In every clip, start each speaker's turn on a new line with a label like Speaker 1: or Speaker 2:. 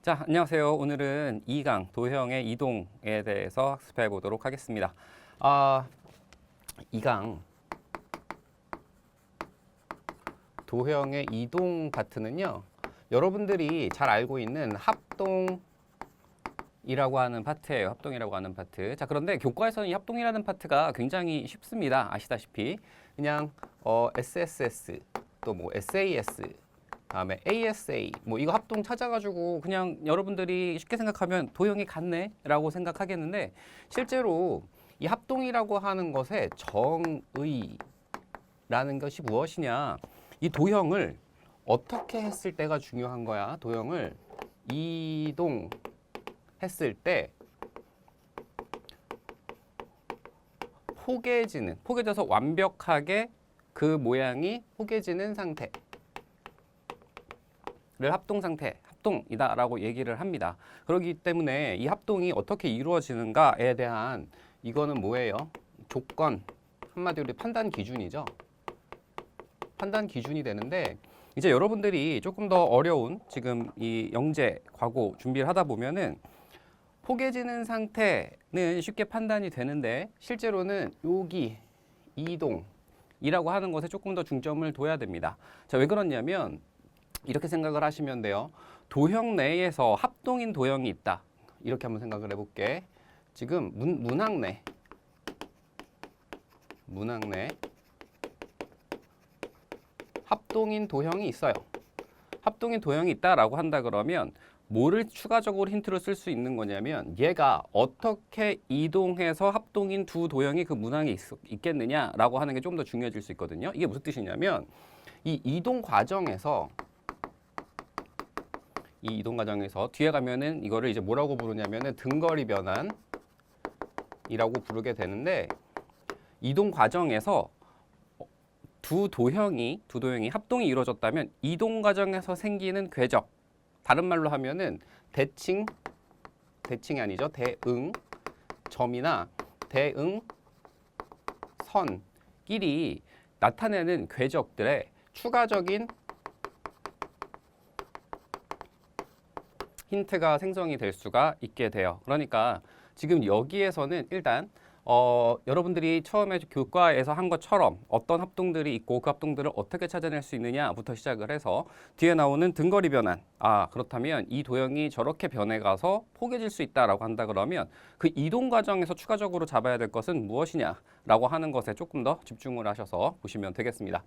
Speaker 1: 자, 안녕하세요. 오늘은 2강 도형의 이동에 대해서 학습해 보도록 하겠습니다. 2강 도형의 이동 파트는요. 여러분들이 잘 알고 있는 합동이라고 하는 파트예요. 합동이라고 하는 파트. 자, 그런데 교과에서는 이 합동이라는 파트가 굉장히 쉽습니다. 아시다시피 그냥 SSS 또 뭐 SAS 다음에 ASA 뭐 이거 합동 찾아가지고 그냥 여러분들이 쉽게 생각하면 도형이 같네 라고 생각하겠는데, 실제로 이 합동이라고 하는 것의 정의라는 것이 무엇이냐, 이 도형을 어떻게 했을 때가 중요한 거야. 도형을 이동했을 때 포개져서 완벽하게 그 모양이 포개지는 상태 를 합동 상태, 합동이다라고 얘기를 합니다. 그렇기 때문에 이 합동이 어떻게 이루어지는가에 대한 이거는 뭐예요? 조건, 한마디로 판단 기준이죠. 판단 기준이 되는데, 이제 여러분들이 조금 더 어려운 지금 이 영재, 과거 준비를 하다 보면은 포개지는 상태는 쉽게 판단이 되는데, 실제로는 여기 이동이라고 하는 것에 조금 더 중점을 둬야 됩니다. 자, 왜 그러냐면 이렇게 생각을 하시면 돼요. 도형 내에서 합동인 도형이 있다. 이렇게 한번 생각을 해볼게. 지금 문항 내 합동인 도형이 있어요. 합동인 도형이 있다라고 한다 그러면 뭐를 추가적으로 힌트로 쓸 수 있는 거냐면, 얘가 어떻게 이동해서 합동인 두 도형이 그 문항에 있겠느냐라고 하는 게 좀 더 중요해질 수 있거든요. 이게 무슨 뜻이냐면, 이 이동 과정에서 뒤에 가면은 이거를 이제 뭐라고 부르냐면은 등거리 변환이라고 부르게 되는데, 이동 과정에서 두 도형이 합동이 이루어졌다면 이동 과정에서 생기는 궤적, 다른 말로 하면은 대칭이 아니죠. 대응 점이나 대응 선끼리 나타내는 궤적들의 추가적인 힌트가 생성이 될 수가 있게 돼요. 그러니까 지금 여기에서는 일단 여러분들이 처음에 교과에서 한 것처럼 어떤 합동들이 있고 그 합동들을 어떻게 찾아낼 수 있느냐부터 시작을 해서 뒤에 나오는 등거리 변환, 그렇다면 이 도형이 저렇게 변해가서 포개질 수 있다라고 한다 그러면 그 이동 과정에서 추가적으로 잡아야 될 것은 무엇이냐라고 하는 것에 조금 더 집중을 하셔서 보시면 되겠습니다.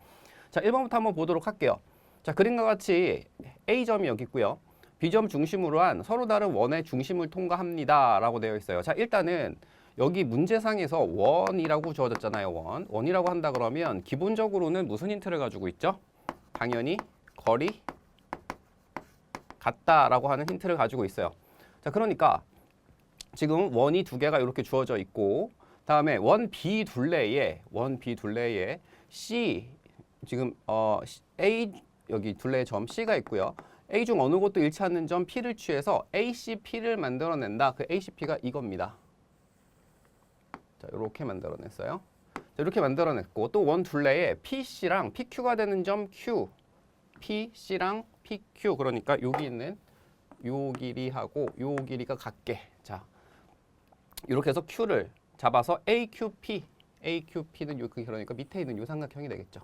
Speaker 1: 자, 1번부터 한번 보도록 할게요. 자, 그림과 같이 A점이 여기 있고요. B점 중심으로 한 서로 다른 원의 중심을 통과합니다 라고 되어 있어요. 자, 일단은 여기 문제상에서 원이라고 주어졌잖아요. 원이라고 한다 그러면 기본적으로는 무슨 힌트를 가지고 있죠? 당연히 거리 같다라고 하는 힌트를 가지고 있어요. 자, 그러니까 지금 원이 두 개가 이렇게 주어져 있고, 다음에 원 B 둘레에 C, 지금 A 여기 둘레의 점 C가 있고요. A 중 어느 것도 일치 않는 점 P를 취해서 ACP를 만들어낸다. 그 ACP가 이겁니다. 자, 이렇게 만들어냈어요. 자, 이렇게 만들어냈고, 또 원 둘레에 PC랑 PQ가 되는 점 Q, PC랑 PQ, 그러니까 여기 있는 요 길이하고 요 길이가 같게, 자, 이렇게 해서 Q를 잡아서 AQP는 요, 그러니까 밑에 있는 요 삼각형이 되겠죠.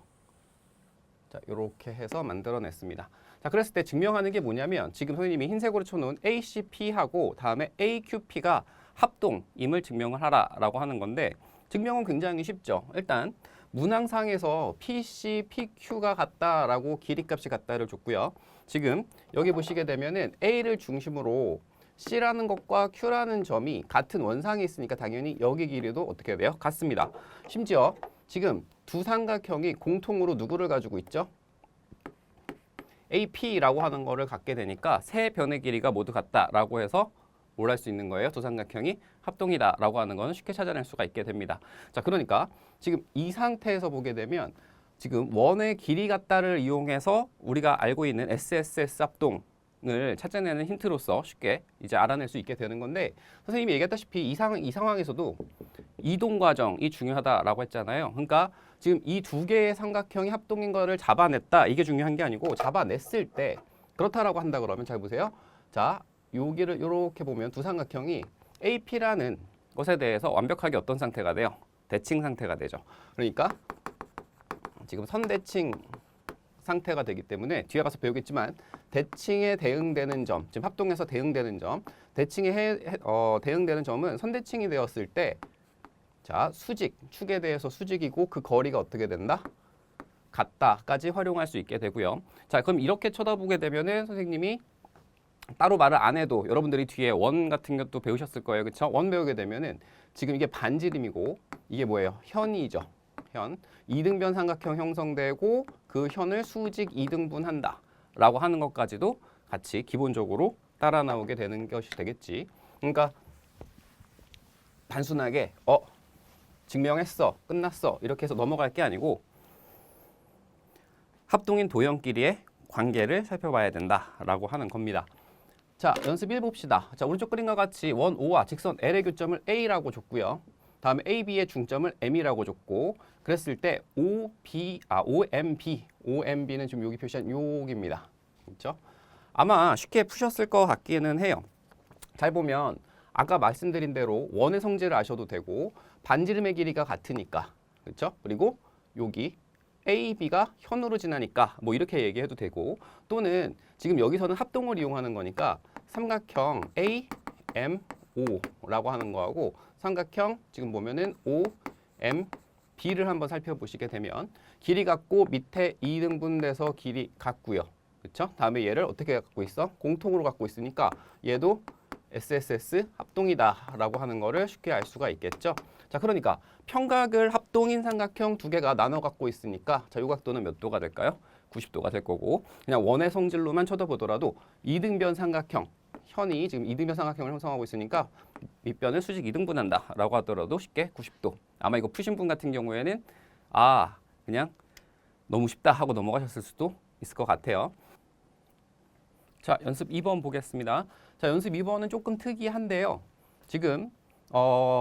Speaker 1: 자, 이렇게 해서 만들어냈습니다. 자, 그랬을 때 증명하는 게 뭐냐면, 지금 선생님이 흰색으로 쳐놓은 ACP하고 다음에 AQP가 합동임을 증명을 하라라고 하는 건데, 증명은 굉장히 쉽죠. 일단 문항상에서 PC, PQ가 같다라고 길이값이 같다를 줬고요. 지금 여기 보시게 되면은 A를 중심으로 C라는 것과 Q라는 점이 같은 원상에 있으니까 당연히 여기 길이도 어떻게 돼요? 같습니다. 심지어 지금 두 삼각형이 공통으로 누구를 가지고 있죠? AP라고 하는 거를 갖게 되니까 세 변의 길이가 모두 같다라고 해서 뭘 할 수 있는 거예요? 두 삼각형이 합동이다라고 하는 건 쉽게 찾아낼 수가 있게 됩니다. 자, 그러니까 지금 이 상태에서 보게 되면 지금 원의 길이 같다를 이용해서 우리가 알고 있는 SSS 합동을 찾아내는 힌트로서 쉽게 이제 알아낼 수 있게 되는 건데, 선생님이 얘기했다시피 이 상황에서도 이동 과정이 중요하다라고 했잖아요. 그러니까 지금 이 두 개의 삼각형이 합동인 거를 잡아냈다, 이게 중요한 게 아니고 잡아냈을 때 그렇다라고 한다 그러면 잘 보세요. 자, 여기를 이렇게 보면 두 삼각형이 AP라는 것에 대해서 완벽하게 어떤 상태가 돼요? 대칭 상태가 되죠. 그러니까 지금 선대칭 상태가 되기 때문에 뒤에 가서 배우겠지만 대칭에 대응되는 점, 지금 합동해서 대응되는 점, 대칭에 대응되는 점은 선대칭이 되었을 때 자, 수직, 축에 대해서 수직이고 그 거리가 어떻게 된다? 같다까지 활용할 수 있게 되고요. 자, 그럼 이렇게 쳐다보게 되면은 선생님이 따로 말을 안 해도 여러분들이 뒤에 원 같은 것도 배우셨을 거예요. 그렇죠? 원 배우게 되면은 지금 이게 반지름이고 이게 뭐예요? 현이죠. 현. 이등변 삼각형 형성되고 그 현을 수직 이등분한다 라고 하는 것까지도 같이 기본적으로 따라 나오게 되는 것이 되겠지. 그러니까 단순하게 증명했어, 끝났어 이렇게 해서 넘어갈 게 아니고 합동인 도형끼리의 관계를 살펴봐야 된다라고 하는 겁니다. 자, 연습 1 봅시다. 자, 오른쪽 그림과 같이 원 O와 직선 L의 교점을 A라고 줬고요. 다음에 AB의 중점을 M이라고 줬고 그랬을 때 OMB는 지금 여기 표시한 여기입니다. 그렇죠? 아마 쉽게 푸셨을 것 같기는 해요. 잘 보면 아까 말씀드린 대로 원의 성질을 아셔도 되고 반지름의 길이가 같으니까 그렇죠? 그리고 여기 AB가 현으로 지나니까 뭐 이렇게 얘기해도 되고 또는 지금 여기서는 합동을 이용하는 거니까 삼각형 AMO라고 하는 거하고 삼각형 지금 보면은 OMB를 한번 살펴보시게 되면 길이 같고 밑에 2등분돼서 길이 같고요. 그렇죠? 다음에 얘를 어떻게 갖고 있어? 공통으로 갖고 있으니까 얘도 SSS 합동이다라고 하는 거를 쉽게 알 수가 있겠죠. 자, 그러니까 평각을 합동인 삼각형 두 개가 나눠 갖고 있으니까 자, 요 각도는 몇 도가 될까요? 90도가 될 거고 그냥 원의 성질로만 쳐다보더라도 이등변 삼각형 현이 지금 이등변 삼각형을 형성하고 있으니까 밑변을 수직 이등분한다라고 하더라도 쉽게 90도. 아마 이거 푸신 분 같은 경우에는 그냥 너무 쉽다 하고 넘어가셨을 수도 있을 것 같아요. 자, 연습 2번 보겠습니다. 자, 연습 2번은 조금 특이한데요. 지금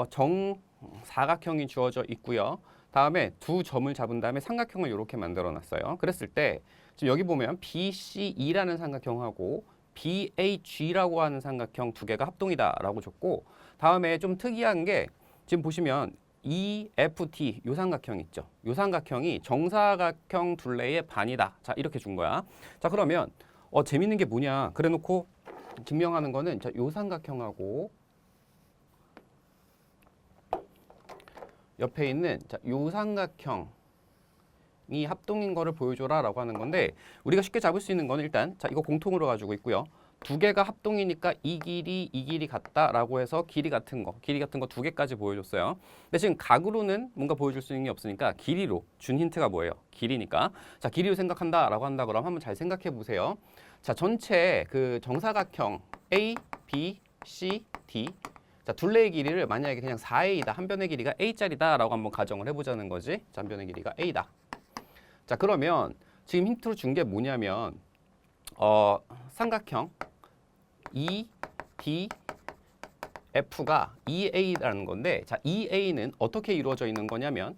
Speaker 1: 정사각형이 주어져 있고요. 다음에 두 점을 잡은 다음에 삼각형을 이렇게 만들어 놨어요. 그랬을 때 지금 여기 보면 BCE라는 삼각형하고 BHG라고 하는 삼각형 두 개가 합동이다라고 줬고 다음에 좀 특이한 게 지금 보시면 EFT 요 삼각형 있죠. 요 삼각형이 정사각형 둘레의 반이다. 자, 이렇게 준 거야. 자, 그러면 재밌는 게 뭐냐? 그래놓고 증명하는 거는 자, 요 삼각형하고 옆에 있는 자, 요 삼각형이 합동인 거를 보여줘라라고 하는 건데 우리가 쉽게 잡을 수 있는 거는 일단 자, 이거 공통으로 가지고 있고요. 두 개가 합동이니까 이 길이 같다라고 해서 길이 같은 거 두 개까지 보여줬어요. 근데 지금 각으로는 뭔가 보여줄 수 있는 게 없으니까 길이로 준 힌트가 뭐예요? 길이니까. 자, 길이로 생각한다라고 한다 그러면 한번 잘 생각해 보세요. 자, 전체 그 정사각형 A, B, C, D 자, 둘레의 길이를 만약에 그냥 4A다. 한 변의 길이가 A짜리다라고 한번 가정을 해보자는 거지. 자, 한 변의 길이가 A다. 자, 그러면 지금 힌트로 준 게 뭐냐면 삼각형 EDF가 EA라는 건데 자, EA는 어떻게 이루어져 있는 거냐면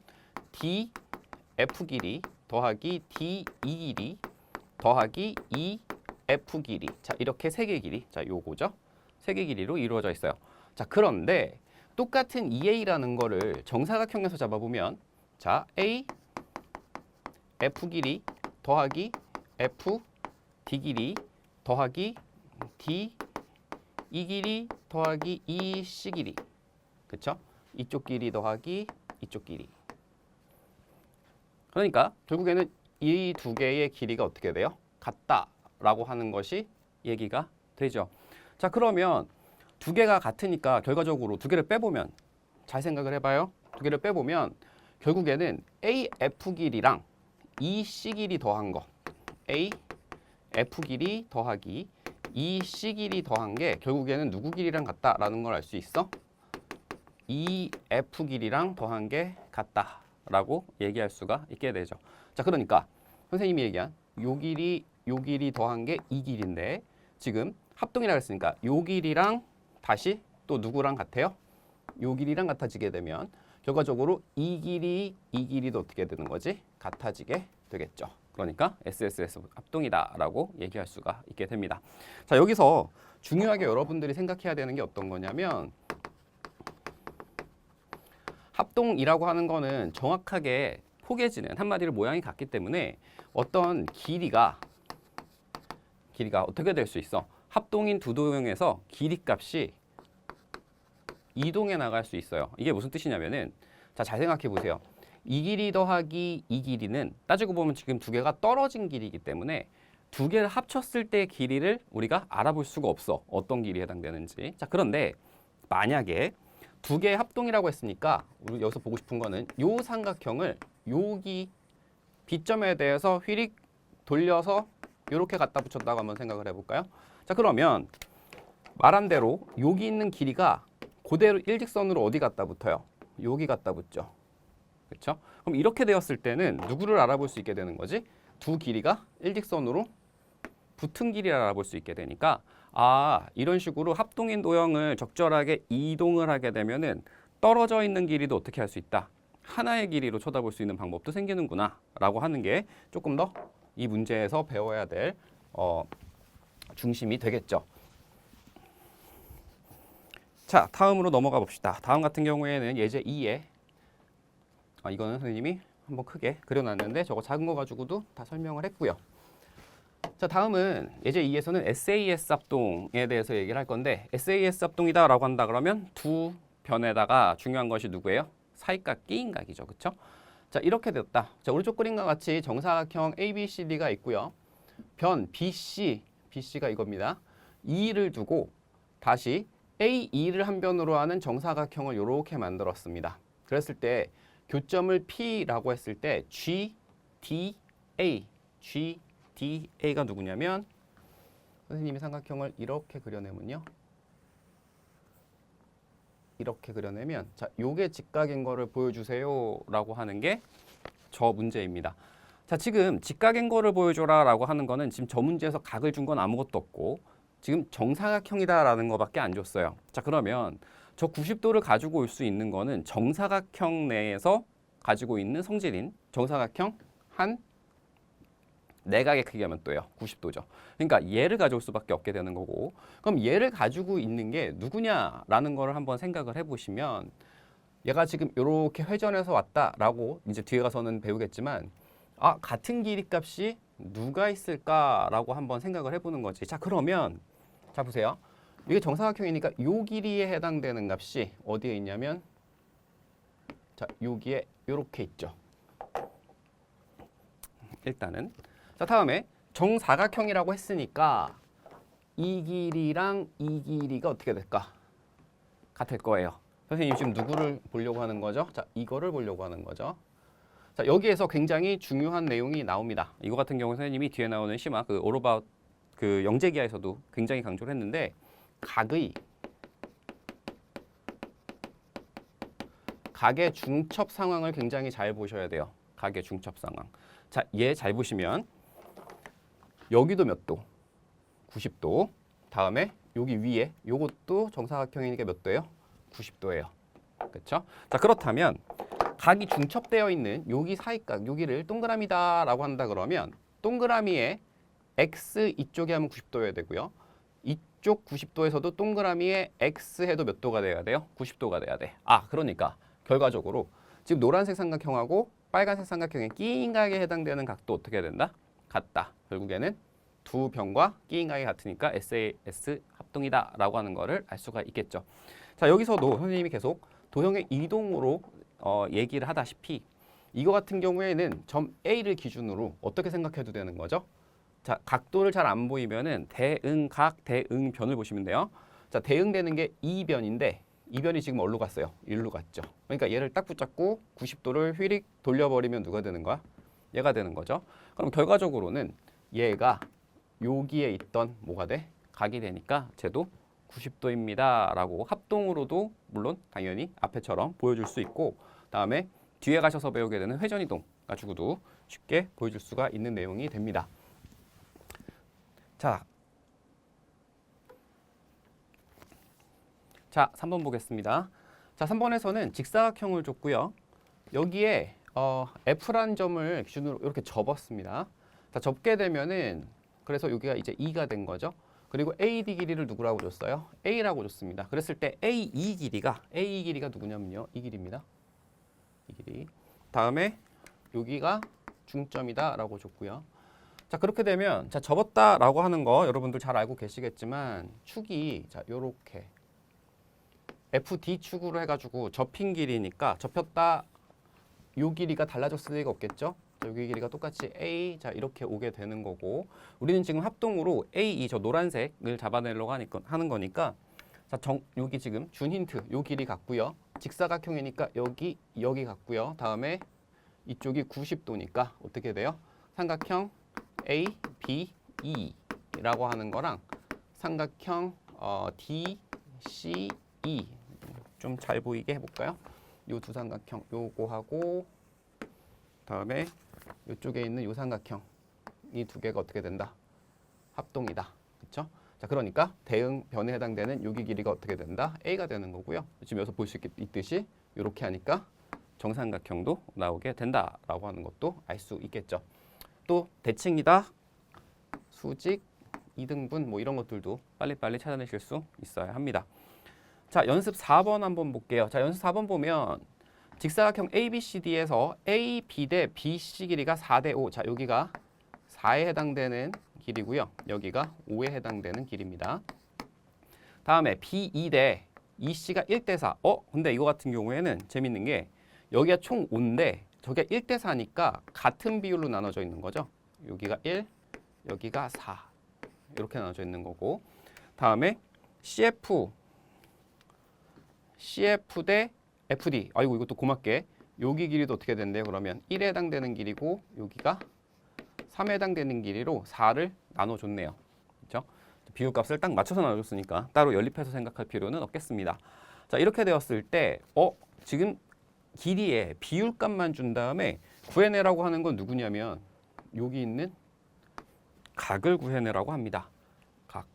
Speaker 1: DF 길이 더하기 DE 길이 더하기 EF 길이 자, 이렇게 세 개 길이 자, 요거죠. 세 개 길이로 이루어져 있어요. 자, 그런데 똑같은 EA라는 거를 정사각형에서 잡아보면 자, A F 길이 더하기 F D 길이 더하기 D E 길이 더하기 E C 길이 그쵸? 이쪽 길이 더하기 이쪽 길이 그러니까 결국에는 이 두 개의 길이가 어떻게 돼요? 같다라고 하는 것이 얘기가 되죠. 자, 그러면 두 개가 같으니까 결과적으로 두 개를 빼보면 잘 생각을 해봐요. 두 개를 빼보면 결국에는 AF 길이랑 EC 길이 더한 거 AF 길이 더하기 EC 길이 더한 게 결국에는 누구 길이랑 같다라는 걸 알 수 있어? EF 길이랑 더한 게 같다라고 얘기할 수가 있게 되죠. 자, 그러니까 선생님이 얘기한 요 길이 더한 게 이 길인데 지금 합동이라고 했으니까 요 길이랑 다시 또 누구랑 같아요? 요 길이랑 같아지게 되면 결과적으로 이 길이도 어떻게 되는 거지? 같아지게 되겠죠. 그러니까 SSS 합동이다라고 얘기할 수가 있게 됩니다. 자, 여기서 중요하게 여러분들이 생각해야 되는 게 어떤 거냐면 합동이라고 하는 거는 정확하게 포개지는 한마디로 모양이 같기 때문에 어떤 길이가 어떻게 될 수 있어? 합동인 두 도형에서 길이 값이 이동해 나갈 수 있어요. 이게 무슨 뜻이냐면은 자, 잘 생각해 보세요. 이 길이 더하기 이 길이는 따지고 보면 지금 두 개가 떨어진 길이기 때문에 두 개를 합쳤을 때 길이를 우리가 알아볼 수가 없어. 어떤 길이 해당되는지. 자, 그런데 만약에 두 개의 합동이라고 했으니까 우리 여기서 보고 싶은 거는 요 삼각형을 여기 B점에 대해서 휘릭 돌려서 이렇게 갖다 붙였다고 한번 생각을 해볼까요? 자, 그러면 말한 대로 여기 있는 길이가 그대로 일직선으로 어디 갖다 붙어요? 여기 갖다 붙죠. 그렇죠? 그럼 이렇게 되었을 때는 누구를 알아볼 수 있게 되는 거지? 두 길이가 일직선으로 붙은 길이를 알아볼 수 있게 되니까 아, 이런 식으로 합동인 도형을 적절하게 이동을 하게 되면은 떨어져 있는 길이도 어떻게 할 수 있다? 하나의 길이로 쳐다볼 수 있는 방법도 생기는구나 라고 하는 게 조금 더 이 문제에서 배워야 될 중심이 되겠죠. 자, 다음으로 넘어가 봅시다. 다음 같은 경우에는 예제 2에 이거는 선생님이 한번 크게 그려놨는데 저거 작은 거 가지고도 다 설명을 했고요. 자, 다음은 예제 2에서는 SAS 합동에 대해서 얘기를 할 건데 SAS 합동이다 라고 한다 그러면 두 변에다가 중요한 것이 누구예요? 사이각 끼인각이죠. 그렇죠? 자, 이렇게 됐다. 자, 오른쪽 그림과 같이 정사각형 ABCD가 있고요. 변 BC가 이겁니다. 2를 두고 다시 A2를 한 변으로 하는 정사각형을 이렇게 만들었습니다. 그랬을 때 교점을 P라고 했을 때 GDA가 누구냐면 선생님이 삼각형을 이렇게 그려내면요. 이렇게 그려내면 자, 요게 직각인 거를 보여주세요 라고 하는 게 저 문제입니다. 자, 지금 직각인 거를 보여줘라 라고 하는 거는 지금 저 문제에서 각을 준 건 아무것도 없고 지금 정사각형이다 라는 거밖에 안 줬어요. 자, 그러면 저 90도를 가지고 올 수 있는 거는 정사각형 내에서 가지고 있는 성질인 정사각형 한 내각의 크기하면 또요 90도죠. 그러니까 얘를 가져올 수밖에 없게 되는 거고 그럼 얘를 가지고 있는 게 누구냐라는 거를 한번 생각을 해보시면 얘가 지금 이렇게 회전해서 왔다라고 이제 뒤에 가서는 배우겠지만 아, 같은 길이 값이 누가 있을까라고 한번 생각을 해보는 거지. 자, 그러면 자 보세요. 이게 정사각형이니까 요 길이에 해당되는 값이 어디에 있냐면 자, 여기에 이렇게 있죠. 일단은 자, 다음에 정사각형이라고 했으니까 이 길이랑 이 길이가 어떻게 될까? 같을 거예요. 선생님 지금 누구를 보려고 하는 거죠? 자, 이거를 보려고 하는 거죠. 자, 여기에서 굉장히 중요한 내용이 나옵니다. 이거 같은 경우 선생님이 뒤에 나오는 심화 그 오로바 그 영재기하에서도 굉장히 강조를 했는데 각의 중첩 상황을 굉장히 잘 보셔야 돼요. 각의 중첩 상황. 자, 얘 잘 보시면 여기도 몇 도? 90도. 다음에 여기 위에 요것도 정사각형이니까 몇 도예요? 90도예요. 그렇죠? 자, 그렇다면 각이 중첩되어 있는 여기 사이각, 여기를 동그라미다라고 한다 그러면 동그라미에 x 이쪽에 하면 90도여야 되고요. 이쪽 90도에서도 동그라미에 x 해도 몇 도가 돼야 돼요? 90도가 돼야 돼. 아, 그러니까 결과적으로 지금 노란색 삼각형하고 빨간색 삼각형의 끼인각에 해당되는 각도 어떻게 해야 된다? 같다. 결국에는 두 변과 끼인각이 같으니까 SAS 합동이다 라고 하는 거를 알 수가 있겠죠. 자, 여기서도 선생님이 계속 도형의 이동으로 얘기를 하다시피 이거 같은 경우에는 점 A를 기준으로 어떻게 생각해도 되는 거죠? 자, 각도를 잘 안 보이면은 대응각, 대응변을 보시면 돼요. 자, 대응되는 게 이 변인데 이 변이 지금 어디로 갔어요? 일로 갔죠. 그러니까 얘를 딱 붙잡고 90도를 휘릭 돌려버리면 누가 되는 거야? 얘가 되는 거죠. 그럼 결과적으로는 얘가 여기에 있던 뭐가 돼? 각이 되니까 쟤도 90도입니다 라고 합동으로도 물론 당연히 앞에처럼 보여줄 수 있고 다음에 뒤에 가셔서 배우게 되는 회전이동 가지고도 쉽게 보여줄 수가 있는 내용이 됩니다. 자, 3번 보겠습니다. 자, 3번에서는 직사각형을 줬고요. 여기에 F라는 점을 기준으로 이렇게 접었습니다. 자, 접게 되면은 그래서 여기가 이제 2가 된 거죠. 그리고 AD 길이를 누구라고 줬어요? A라고 줬습니다. 그랬을 때 AE 길이가 누구냐면요. 이 길이입니다. 이 길이. 다음에 여기가 중점이다라고 줬고요. 자, 그렇게 되면 자, 접었다라고 하는 거 여러분들 잘 알고 계시겠지만 축이 자, 요렇게 FD 축으로 해가지고 접힌 길이니까 접혔다 요 길이가 달라졌을 리가 없겠죠. 여기 길이가 똑같이 A 자 이렇게 오게 되는 거고 우리는 지금 합동으로 AE 저 노란색을 잡아내려고 하는 거니까 자 여기 지금 준 힌트 요 길이 같고요. 직사각형이니까 여기 같고요. 다음에 이쪽이 90도니까 어떻게 돼요? 삼각형 A, B, E라고 하는 거랑 삼각형 D, C, E 좀 잘 보이게 해볼까요? 요 두 삼각형 요거하고 다음에 이쪽에 있는 요 삼각형 이 두 개가 어떻게 된다? 합동이다. 그렇죠? 자, 그러니까 대응 변에 해당되는 여기 길이가 어떻게 된다? A가 되는 거고요. 지금 여기서 볼 수 있듯이 이렇게 하니까 정삼각형도 나오게 된다라고 하는 것도 알 수 있겠죠. 또 대칭이다, 수직, 이등분 뭐 이런 것들도 빨리빨리 찾아내실 수 있어야 합니다. 자, 연습 4번 한번 볼게요. 자, 연습 4번 보면 직사각형 ABCD에서 AB 대 BC 길이가 4대 5. 자, 여기가 4에 해당되는 길이고요. 여기가 5에 해당되는 길입니다. 다음에 BE 대 EC가 1대 4. 근데 이거 같은 경우에는 재밌는 게 여기가 총 5인데 저게 1대 4니까 같은 비율로 나눠져 있는 거죠. 여기가 1, 여기가 4. 이렇게 나눠져 있는 거고. 다음에 CF 대 FD. 아이고 이것도 고맙게. 여기 길이도 어떻게 된대요? 그러면 1에 해당되는 길이고 여기가 3에 해당되는 길이로 4를 나눠줬네요. 그렇죠? 비율값을 딱 맞춰서 나눠줬으니까 따로 연립해서 생각할 필요는 없겠습니다. 자, 이렇게 되었을 때 지금 길이에 비율값만 준 다음에 구해내라고 하는 건 누구냐면 여기 있는 각을 구해내라고 합니다. 각.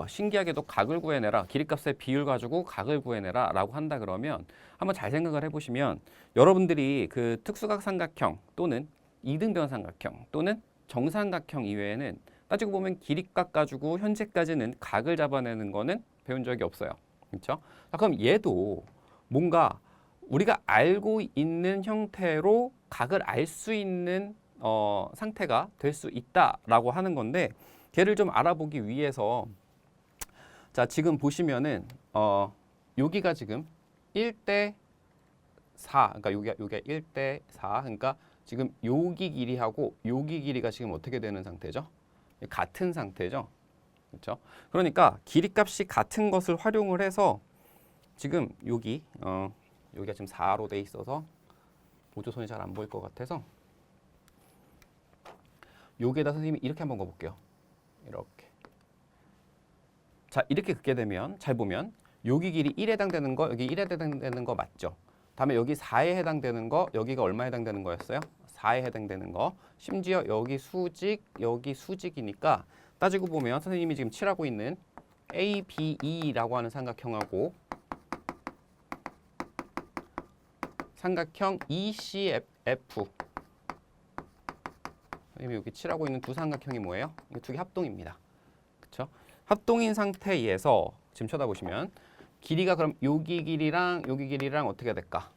Speaker 1: 신기하게도 각을 구해내라. 길이값의 비율 가지고 각을 구해내라 라고 한다 그러면 한번 잘 생각을 해보시면 여러분들이 그 특수각 삼각형 또는 이등변 삼각형 또는 정삼각형 이외에는 따지고 보면 길이값 가지고 현재까지는 각을 잡아내는 거는 배운 적이 없어요. 그렇죠? 그럼 얘도 뭔가 우리가 알고 있는 형태로 각을 알 수 있는 상태가 될 수 있다라고 하는 건데 걔를 좀 알아보기 위해서 자 지금 보시면은 여기가 지금 1대 4 그러니까 여기가 1대 4 그러니까 지금 여기 길이하고 여기 길이가 지금 어떻게 되는 상태죠? 같은 상태죠. 그렇죠? 그러니까 길이값이 같은 것을 활용을 해서 지금 여기가 지금 4로 돼 있어서 보조선이 잘 안 보일 것 같아서 여기에다 선생님이 이렇게 한번 가볼게요. 이렇게. 자, 이렇게 긋게 되면 잘 보면 여기 길이 1에 해당되는 거, 여기 1에 해당되는 거 맞죠? 다음에 여기 4에 해당되는 거, 여기가 얼마에 해당되는 거였어요? 4에 해당되는 거. 심지어 여기 수직, 여기 수직이니까 따지고 보면 선생님이 지금 칠하고 있는 ABE라고 하는 삼각형하고 삼각형 ECF 선생님이 여기 칠하고 있는 두 삼각형이 뭐예요? 이 두 개 합동입니다. 그렇죠? 합동인 상태에서 지금 쳐다보시면 길이가 그럼 여기 길이랑 어떻게 될까?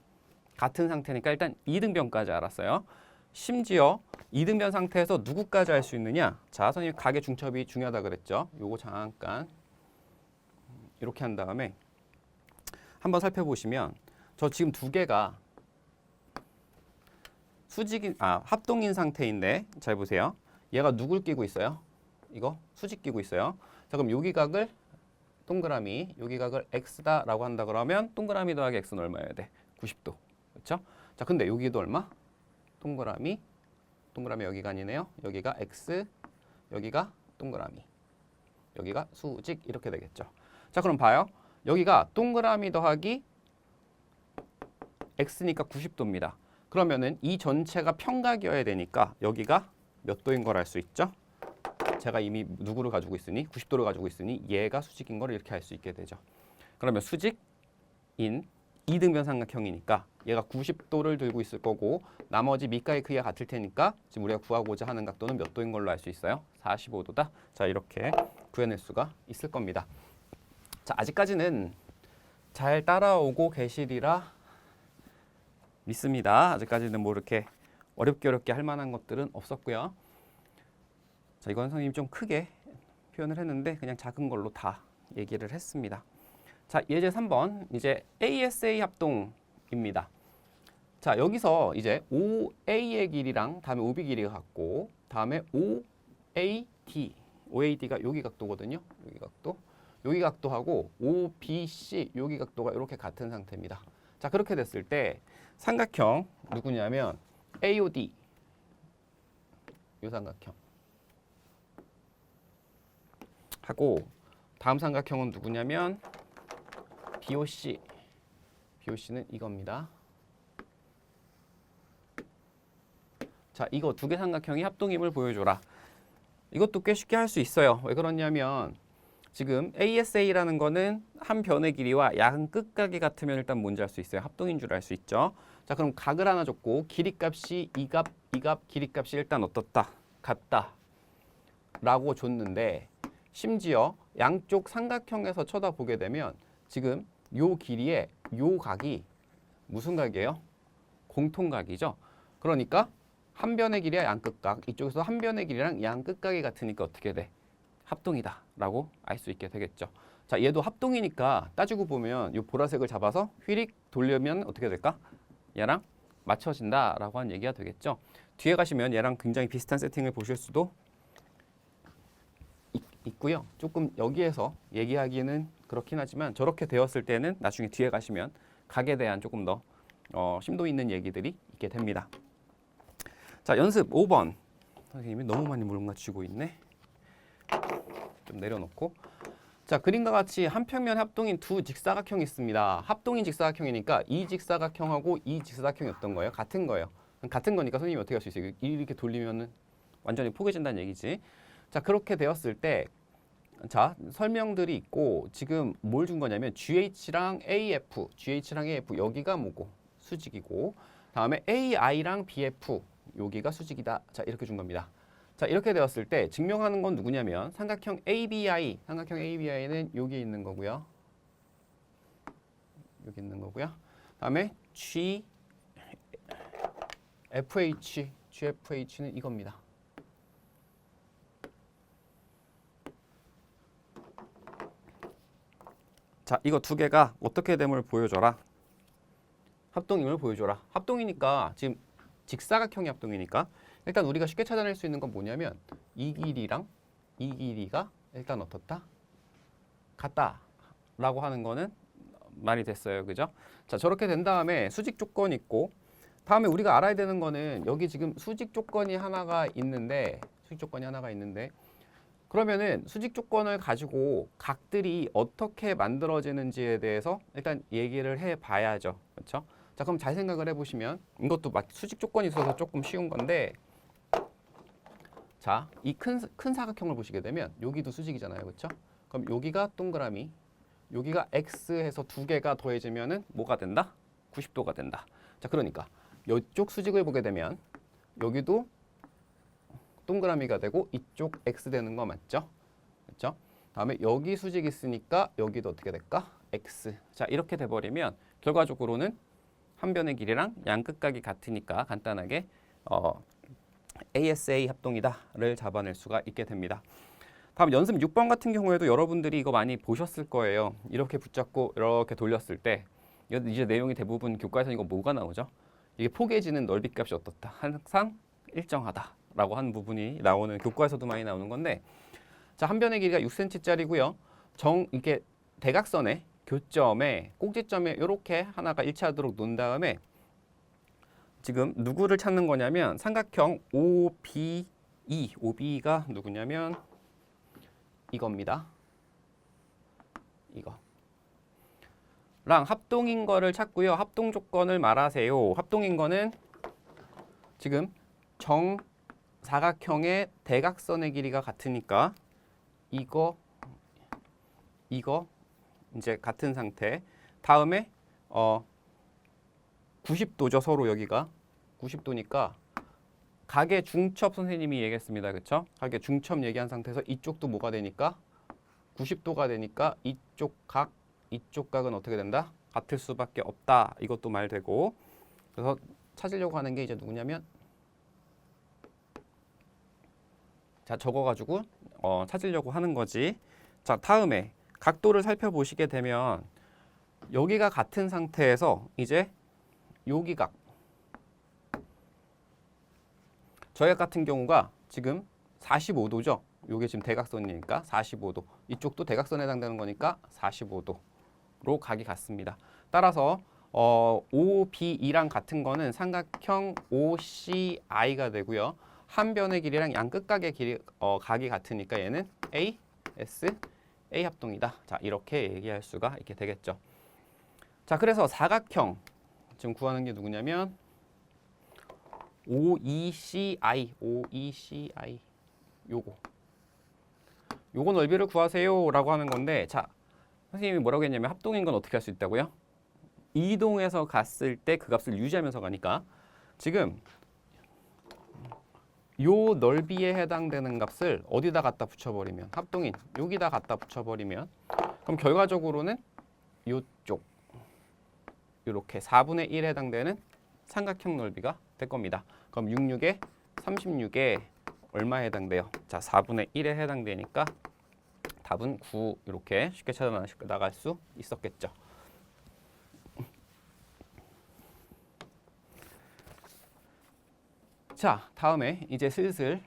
Speaker 1: 같은 상태니까 일단 이등변까지 알았어요. 심지어 이등변 상태에서 누구까지 알 수 있느냐? 자, 선생님 각의 중첩이 중요하다 그랬죠? 요거 잠깐 이렇게 한 다음에 한번 살펴보시면 저 지금 두 개가 합동인 상태인데 잘 보세요. 얘가 누굴 끼고 있어요? 이거 수직 끼고 있어요. 자, 그럼 여기 각을 동그라미, 여기 각을 x다라고 한다 그러면 동그라미 더하기 x는 얼마여야 돼? 90도. 그렇죠? 자, 근데 여기도 얼마? 동그라미 여기가 아니네요. 여기가 x, 여기가 동그라미, 여기가 수직 이렇게 되겠죠. 자, 그럼 봐요. 여기가 동그라미 더하기 x니까 90도입니다. 그러면은 이 전체가 평각이어야 되니까 여기가 몇 도인 걸 알 수 있죠? 제가 이미 누구를 가지고 있으니 90도를 가지고 있으니 얘가 수직인 걸 이렇게 알 수 있게 되죠. 그러면 수직인 2등변 삼각형이니까 얘가 90도를 들고 있을 거고 나머지 밑각의 크기가 같을 테니까 지금 우리가 구하고자 하는 각도는 몇 도인 걸로 알 수 있어요? 45도다. 자, 이렇게 구해낼 수가 있을 겁니다. 자, 아직까지는 잘 따라오고 계시리라 믿습니다. 아직까지는 뭐 이렇게 어렵게 할 만한 것들은 없었고요. 자, 이건 선생님이 좀 크게 표현을 했는데 그냥 작은 걸로 다 얘기를 했습니다. 자, 예제 3번 이제 ASA 합동입니다. 자, 여기서 이제 OA의 길이랑 다음에 OB 길이가 같고 다음에 OAD가 여기 각도거든요. 여기 각도. 여기 각도하고 OBC 여기 각도가 이렇게 같은 상태입니다. 자, 그렇게 됐을 때 삼각형 누구냐면 AOD 이 삼각형 하고 다음 삼각형은 누구냐면 BOC는 이겁니다. 자, 이거 두 개 삼각형이 합동임을 보여줘라. 이것도 꽤 쉽게 할 수 있어요. 왜 그러냐면 지금 ASA라는 거는 한 변의 길이와 양 끝각이 같으면 일단 뭔지 알 수 있어요. 합동인 줄 알 수 있죠. 자, 그럼 각을 하나 줬고 길이값이 이 값 길이값이 일단 어떻다? 같다. 라고 줬는데 심지어 양쪽 삼각형에서 쳐다보게 되면 지금 요 길이의 요 각이 무슨 각이에요? 공통각이죠. 그러니까 한 변의 길이와 양 끝각, 이쪽에서 한 변의 길이랑 양 끝각이 같으니까 어떻게 돼? 합동이다 라고 알 수 있게 되겠죠. 자, 얘도 합동이니까 따지고 보면 이 보라색을 잡아서 휘릭 돌려면 어떻게 될까? 얘랑 맞춰진다 라고 하는 얘기가 되겠죠. 뒤에 가시면 얘랑 굉장히 비슷한 세팅을 보실 수도 있고요. 조금 여기에서 얘기하기는 그렇긴 하지만 저렇게 되었을 때는 나중에 뒤에 가시면 각에 대한 조금 더 심도 있는 얘기들이 있게 됩니다. 자, 연습 5번. 선생님이 너무 많이 몰아치고 있네. 좀 내려놓고. 자, 그림과 같이 한 평면 합동인 두 직사각형이 있습니다. 합동인 직사각형이니까 이 직사각형하고 이 직사각형이 어떤 거예요? 같은 거예요. 같은 거니까 선생님이 어떻게 할 수 있어요? 이렇게 돌리면은 완전히 포개진다는 얘기지. 자, 그렇게 되었을 때 자, 설명들이 있고 지금 뭘 준 거냐면 GH랑 AF 여기가 뭐고? 수직이고 다음에 AI랑 BF 여기가 수직이다. 자, 이렇게 준 겁니다. 자, 이렇게 되었을 때 증명하는 건 누구냐면 삼각형 ABI는 여기 있는 거고요. 여기 있는 거고요. 다음에 GFH는 이겁니다. 자, 이거 두 개가 어떻게 됨을 보여줘라. 합동임을 보여줘라. 합동이니까 지금 직사각형이 합동이니까 일단 우리가 쉽게 찾아낼 수 있는 건 뭐냐면 이 길이랑 이 길이가 일단 어떻다? 같다 라고 하는 거는 말이 됐어요. 그죠? 자, 저렇게 된 다음에 수직 조건이 있고 다음에 우리가 알아야 되는 거는 여기 지금 수직 조건이 하나가 있는데 그러면은 수직 조건을 가지고 각들이 어떻게 만들어지는지에 대해서 일단 얘기를 해 봐야죠. 그렇죠? 자, 그럼 잘 생각을 해보시면 이것도 수직 조건이 있어서 조금 쉬운 건데 자, 이 큰 사각형을 보시게 되면 여기도 수직이잖아요. 그렇죠? 그럼 여기가 동그라미, 여기가 X해서 두 개가 더해지면은 뭐가 된다? 90도가 된다. 자, 그러니까 이쪽 수직을 보게 되면 여기도 동그라미가 되고 이쪽 X 되는 거 맞죠? 그렇죠? 다음에 여기 수직이 있으니까 여기도 어떻게 될까? X. 자, 이렇게 돼버리면 결과적으로는 한 변의 길이랑 양 끝각이 같으니까 간단하게 ASA 합동이다를 잡아낼 수가 있게 됩니다. 다음 연습 6번 같은 경우에도 여러분들이 이거 많이 보셨을 거예요. 이렇게 붙잡고 이렇게 돌렸을 때 이제 내용이 대부분 교과에서 이거 뭐가 나오죠? 이게 포개지는 넓이값이 어떻다? 항상 일정하다라고 하는 부분이 나오는 교과에서도 많이 나오는 건데 자, 한 변의 길이가 6cm짜리고요. 이렇게 대각선의 교점에 꼭지점에 이렇게 하나가 일치하도록 놓은 다음에 지금 누구를 찾는 거냐면 삼각형 OB가 누구냐면 이겁니다. 이거랑 합동인 거를 찾고요. 합동 조건을 말하세요. 합동인 거는 지금 정사각형의 대각선의 길이가 같으니까 이거 이제 같은 상태. 다음에 90도죠. 서로 여기가 90도니까 각의 중첩 선생님이 얘기했습니다. 그렇죠? 각의 중첩 얘기한 상태에서 이쪽도 뭐가 되니까 90도가 되니까 이쪽 각은 어떻게 된다? 같을 수밖에 없다. 이것도 말되고. 그래서 찾으려고 하는 게 이제 누구냐면 자, 적어가지고 찾으려고 하는 거지. 자, 다음에 각도를 살펴보시게 되면 여기가 같은 상태에서 이제 여기 각 저희 같은 경우가 지금 45도죠. 요게 지금 대각선이니까 45도. 이쪽도 대각선에 해당되는 거니까 45도로 각이 같습니다. 따라서 OBE랑 같은 거는 삼각형 OCI가 되고요. 한 변의 길이랑 양 끝각의 길이 각이 같으니까 얘는 A, S, A 합동이다. 자, 이렇게 얘기할 수가 있게 되겠죠. 자, 그래서 사각형 지금 구하는 게 누구냐면 OECI 요거 넓이를 구하세요라고 하는 건데, 자, 선생님이 뭐라고 했냐면 합동인 건 어떻게 할 수 있다고요? 이동해서 갔을 때 그 값을 유지하면서 가니까 지금 요 넓이에 해당되는 값을 어디다 갖다 붙여버리면 합동인 여기다 갖다 붙여버리면 그럼 결과적으로는 요쪽 이렇게 4분의 1에 해당되는 삼각형 넓이가 될 겁니다. 그럼 66에 36에 얼마에 해당돼요? 자, 4분의 1에 해당되니까 답은 9 이렇게 쉽게 찾아 나갈 수 있었겠죠. 자, 다음에 이제 슬슬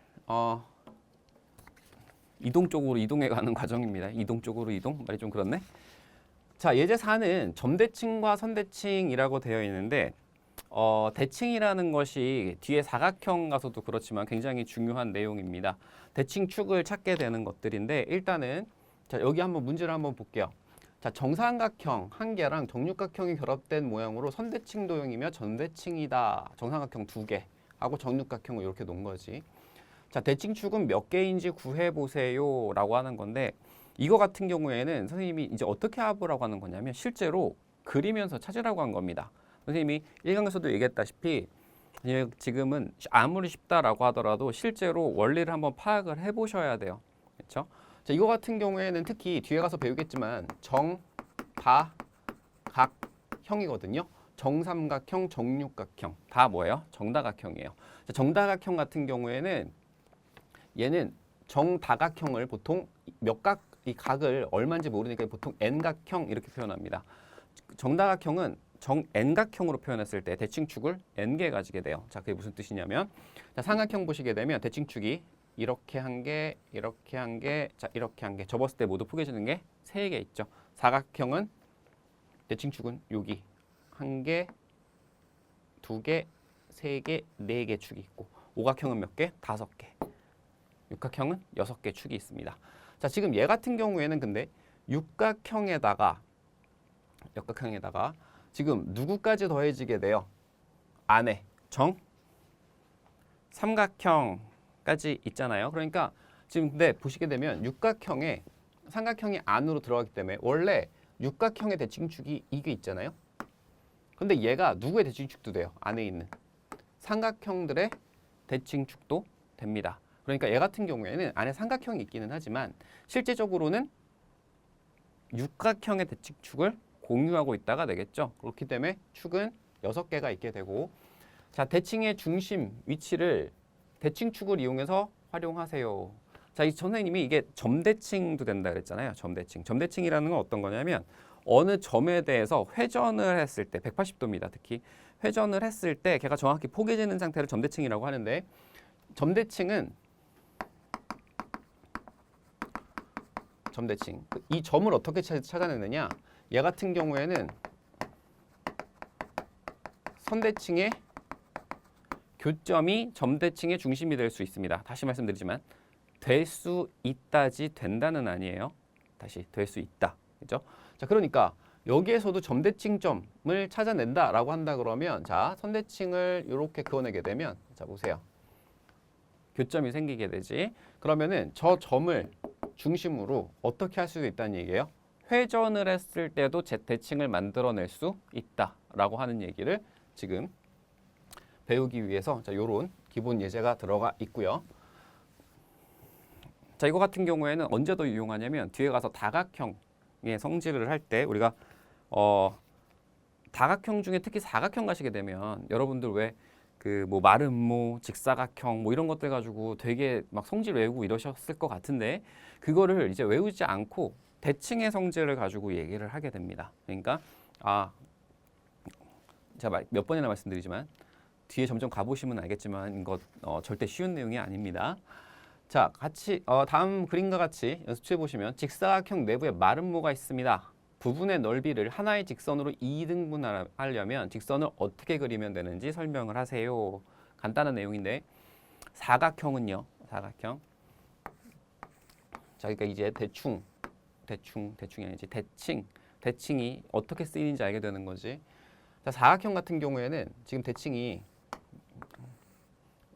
Speaker 1: 이동 쪽으로 이동해 가는 과정입니다. 이동 쪽으로 이동? 말이 좀 그렇네. 자, 예제 4는 점대칭과 선대칭이라고 되어 있는데 대칭이라는 것이 뒤에 사각형 가서도 그렇지만 굉장히 중요한 내용입니다. 대칭축을 찾게 되는 것들인데 일단은 자, 여기 한번 문제를 한번 볼게요. 자, 정삼각형 한 개랑 정육각형이 결합된 모양으로 선대칭 도형이며 전대칭이다. 정삼각형 두 개 하고 정육각형을 이렇게 놓은 거지. 자, 대칭축은 몇 개인지 구해보세요 라고 하는 건데 이거 같은 경우에는 선생님이 이제 어떻게 해보라고 하는 거냐면 실제로 그리면서 찾으라고 한 겁니다. 선생님이 1강에서도 얘기했다시피 지금은 아무리 쉽다라고 하더라도 실제로 원리를 한번 파악을 해보셔야 돼요. 그렇죠? 자, 이거 같은 경우에는 특히 뒤에 가서 배우겠지만 정다각형이거든요. 정삼각형, 정육각형 다 뭐예요? 정다각형이에요. 자, 정다각형 같은 경우에는 얘는 정다각형을 보통 이 각을 얼마인지 모르니까 보통 n각형 이렇게 표현합니다. 정다각형은 정n각형으로 표현했을 때 대칭축을 n개 가지게 돼요. 자, 그게 무슨 뜻이냐면 자, 삼각형 보시게 되면 대칭축이 이렇게 한 개, 이렇게 한 개, 자, 이렇게 한 개 접었을 때 모두 포개지는 게 3개 있죠. 사각형은 대칭축은 여기 한 개, 두 개, 세 개, 4개 축이 있고 오각형은 몇 개? 5개. 육각형은 6개 축이 있습니다. 자, 지금 얘 같은 경우에는 근데 역각형에다가 지금 누구까지 더해지게 돼요? 안에 삼각형까지 있잖아요. 그러니까 지금 근데 보시게 되면 육각형에 삼각형이 안으로 들어가기 때문에 원래 육각형의 대칭축이 이게 있잖아요. 근데 얘가 누구의 대칭축도 돼요? 안에 있는 삼각형들의 대칭축도 됩니다. 그러니까 얘 같은 경우에는 안에 삼각형이 있기는 하지만 실제적으로는 육각형의 대칭축을 공유하고 있다가 되겠죠. 그렇기 때문에 축은 6개가 있게 되고 자, 대칭의 중심 위치를 대칭축을 이용해서 활용하세요. 자, 이 선생님이 이게 점대칭도 된다 그랬잖아요. 점대칭이라는 건 어떤 거냐면 어느 점에 대해서 회전을 했을 때 180도입니다. 특히 회전을 했을 때 걔가 정확히 포개지는 상태를 점대칭이라고 하는데 점대칭 이 점을 어떻게 찾아내느냐 얘 같은 경우에는 선대칭의 교점이 점대칭의 중심이 될 수 있습니다. 다시 말씀드리지만 될 수 있다지 된다는 아니에요. 다시 될 수 있다. 그죠? 자, 그러니까 여기에서도 점대칭점을 찾아낸다라고 한다 그러면 자, 선대칭을 이렇게 그어내게 되면 자, 보세요. 교점이 생기게 되지. 그러면은 저 점을 중심으로 어떻게 할 수도 있다는 얘기예요. 회전을 했을 때도 대칭을 만들어낼 수 있다라고 하는 얘기를 지금 배우기 위해서 자, 요런 기본 예제가 들어가 있고요. 자, 이거 같은 경우에는 언제 더 이용하냐면 뒤에 가서 다각형의 성질을 할 때 우리가 다각형 중에 특히 사각형 가시게 되면 여러분들 왜 그 뭐 마름모, 직사각형 뭐 이런 것들 가지고 되게 막 성질 외우고 이러셨을 것 같은데 그거를 이제 외우지 않고 대칭의 성질을 가지고 얘기를 하게 됩니다. 그러니까 제가 몇 번이나 말씀드리지만 뒤에 점점 가보시면 알겠지만 이거 절대 쉬운 내용이 아닙니다. 자, 같이 다음 그림과 같이 연습해 보시면 직사각형 내부에 마름모가 있습니다. 부분의 넓이를 하나의 직선으로 2등분하려면 직선을 어떻게 그리면 되는지 설명을 하세요. 간단한 내용인데 사각형은요. 사각형. 자, 그러니까 이제 대충이 아니지 대칭이 어떻게 쓰이는지 알게 되는 거지. 자, 사각형 같은 경우에는 지금 대칭이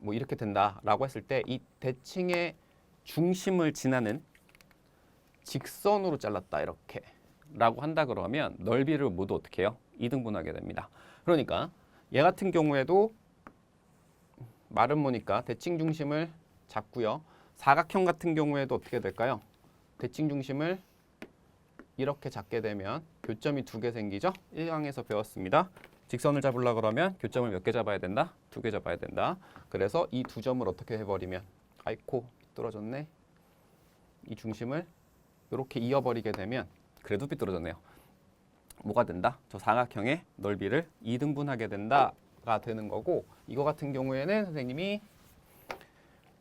Speaker 1: 뭐 이렇게 된다라고 했을 때 이 대칭의 중심을 지나는 직선으로 잘랐다 이렇게 라고 한다 그러면 넓이를 모두 어떻게 해요? 2등분하게 됩니다. 그러니까 얘 같은 경우에도 마름모니까 대칭 중심을 잡고요. 사각형 같은 경우에도 어떻게 될까요? 대칭 중심을 이렇게 잡게 되면 교점이 2개 생기죠? 1강에서 배웠습니다. 직선을 잡으려고 그러면 교점을 몇 개 잡아야 된다? 2개 잡아야 된다. 그래서 이 두 점을 어떻게 해버리면 아이코 삐뚤어졌네. 이 중심을 이렇게 이어버리게 되면 그래도 삐뚤어졌네요. 뭐가 된다? 저 사각형의 넓이를 2등분하게 된다가 되는 거고 이거 같은 경우에는 선생님이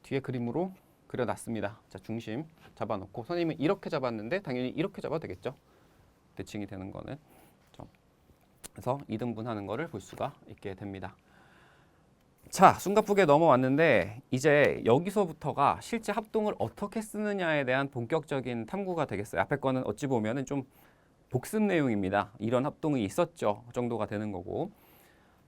Speaker 1: 뒤에 그림으로 그려놨습니다. 자, 중심 잡아놓고 선생님은 이렇게 잡았는데 당연히 이렇게 잡아도 되겠죠. 대칭이 되는 거는. 그래서 2등분하는 거를 볼 수가 있게 됩니다. 자, 숨가쁘게 넘어왔는데 이제 여기서부터가 실제 합동을 어떻게 쓰느냐에 대한 본격적인 탐구가 되겠어요. 앞에 거는 어찌 보면은 좀 복습 내용입니다. 이런 합동이 있었죠 정도가 되는 거고.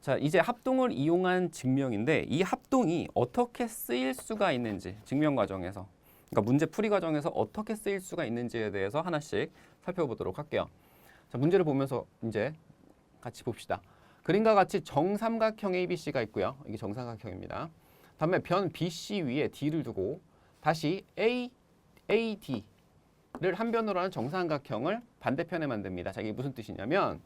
Speaker 1: 자, 이제 합동을 이용한 증명인데 이 합동이 어떻게 쓰일 수가 있는지 증명 과정에서 그러니까 문제 풀이 과정에서 어떻게 쓰일 수가 있는지에 대해서 하나씩 살펴보도록 할게요. 자, 문제를 보면서 이제 같이 봅시다. 그림과 같이 정삼각형 ABC가 있고요. 이게 정삼각형입니다. 다음에 변 BC 위에 D를 두고 다시 AD를 한 변으로 하는 정삼각형을 반대편에 만듭니다. 자, 이게 무슨 뜻이냐면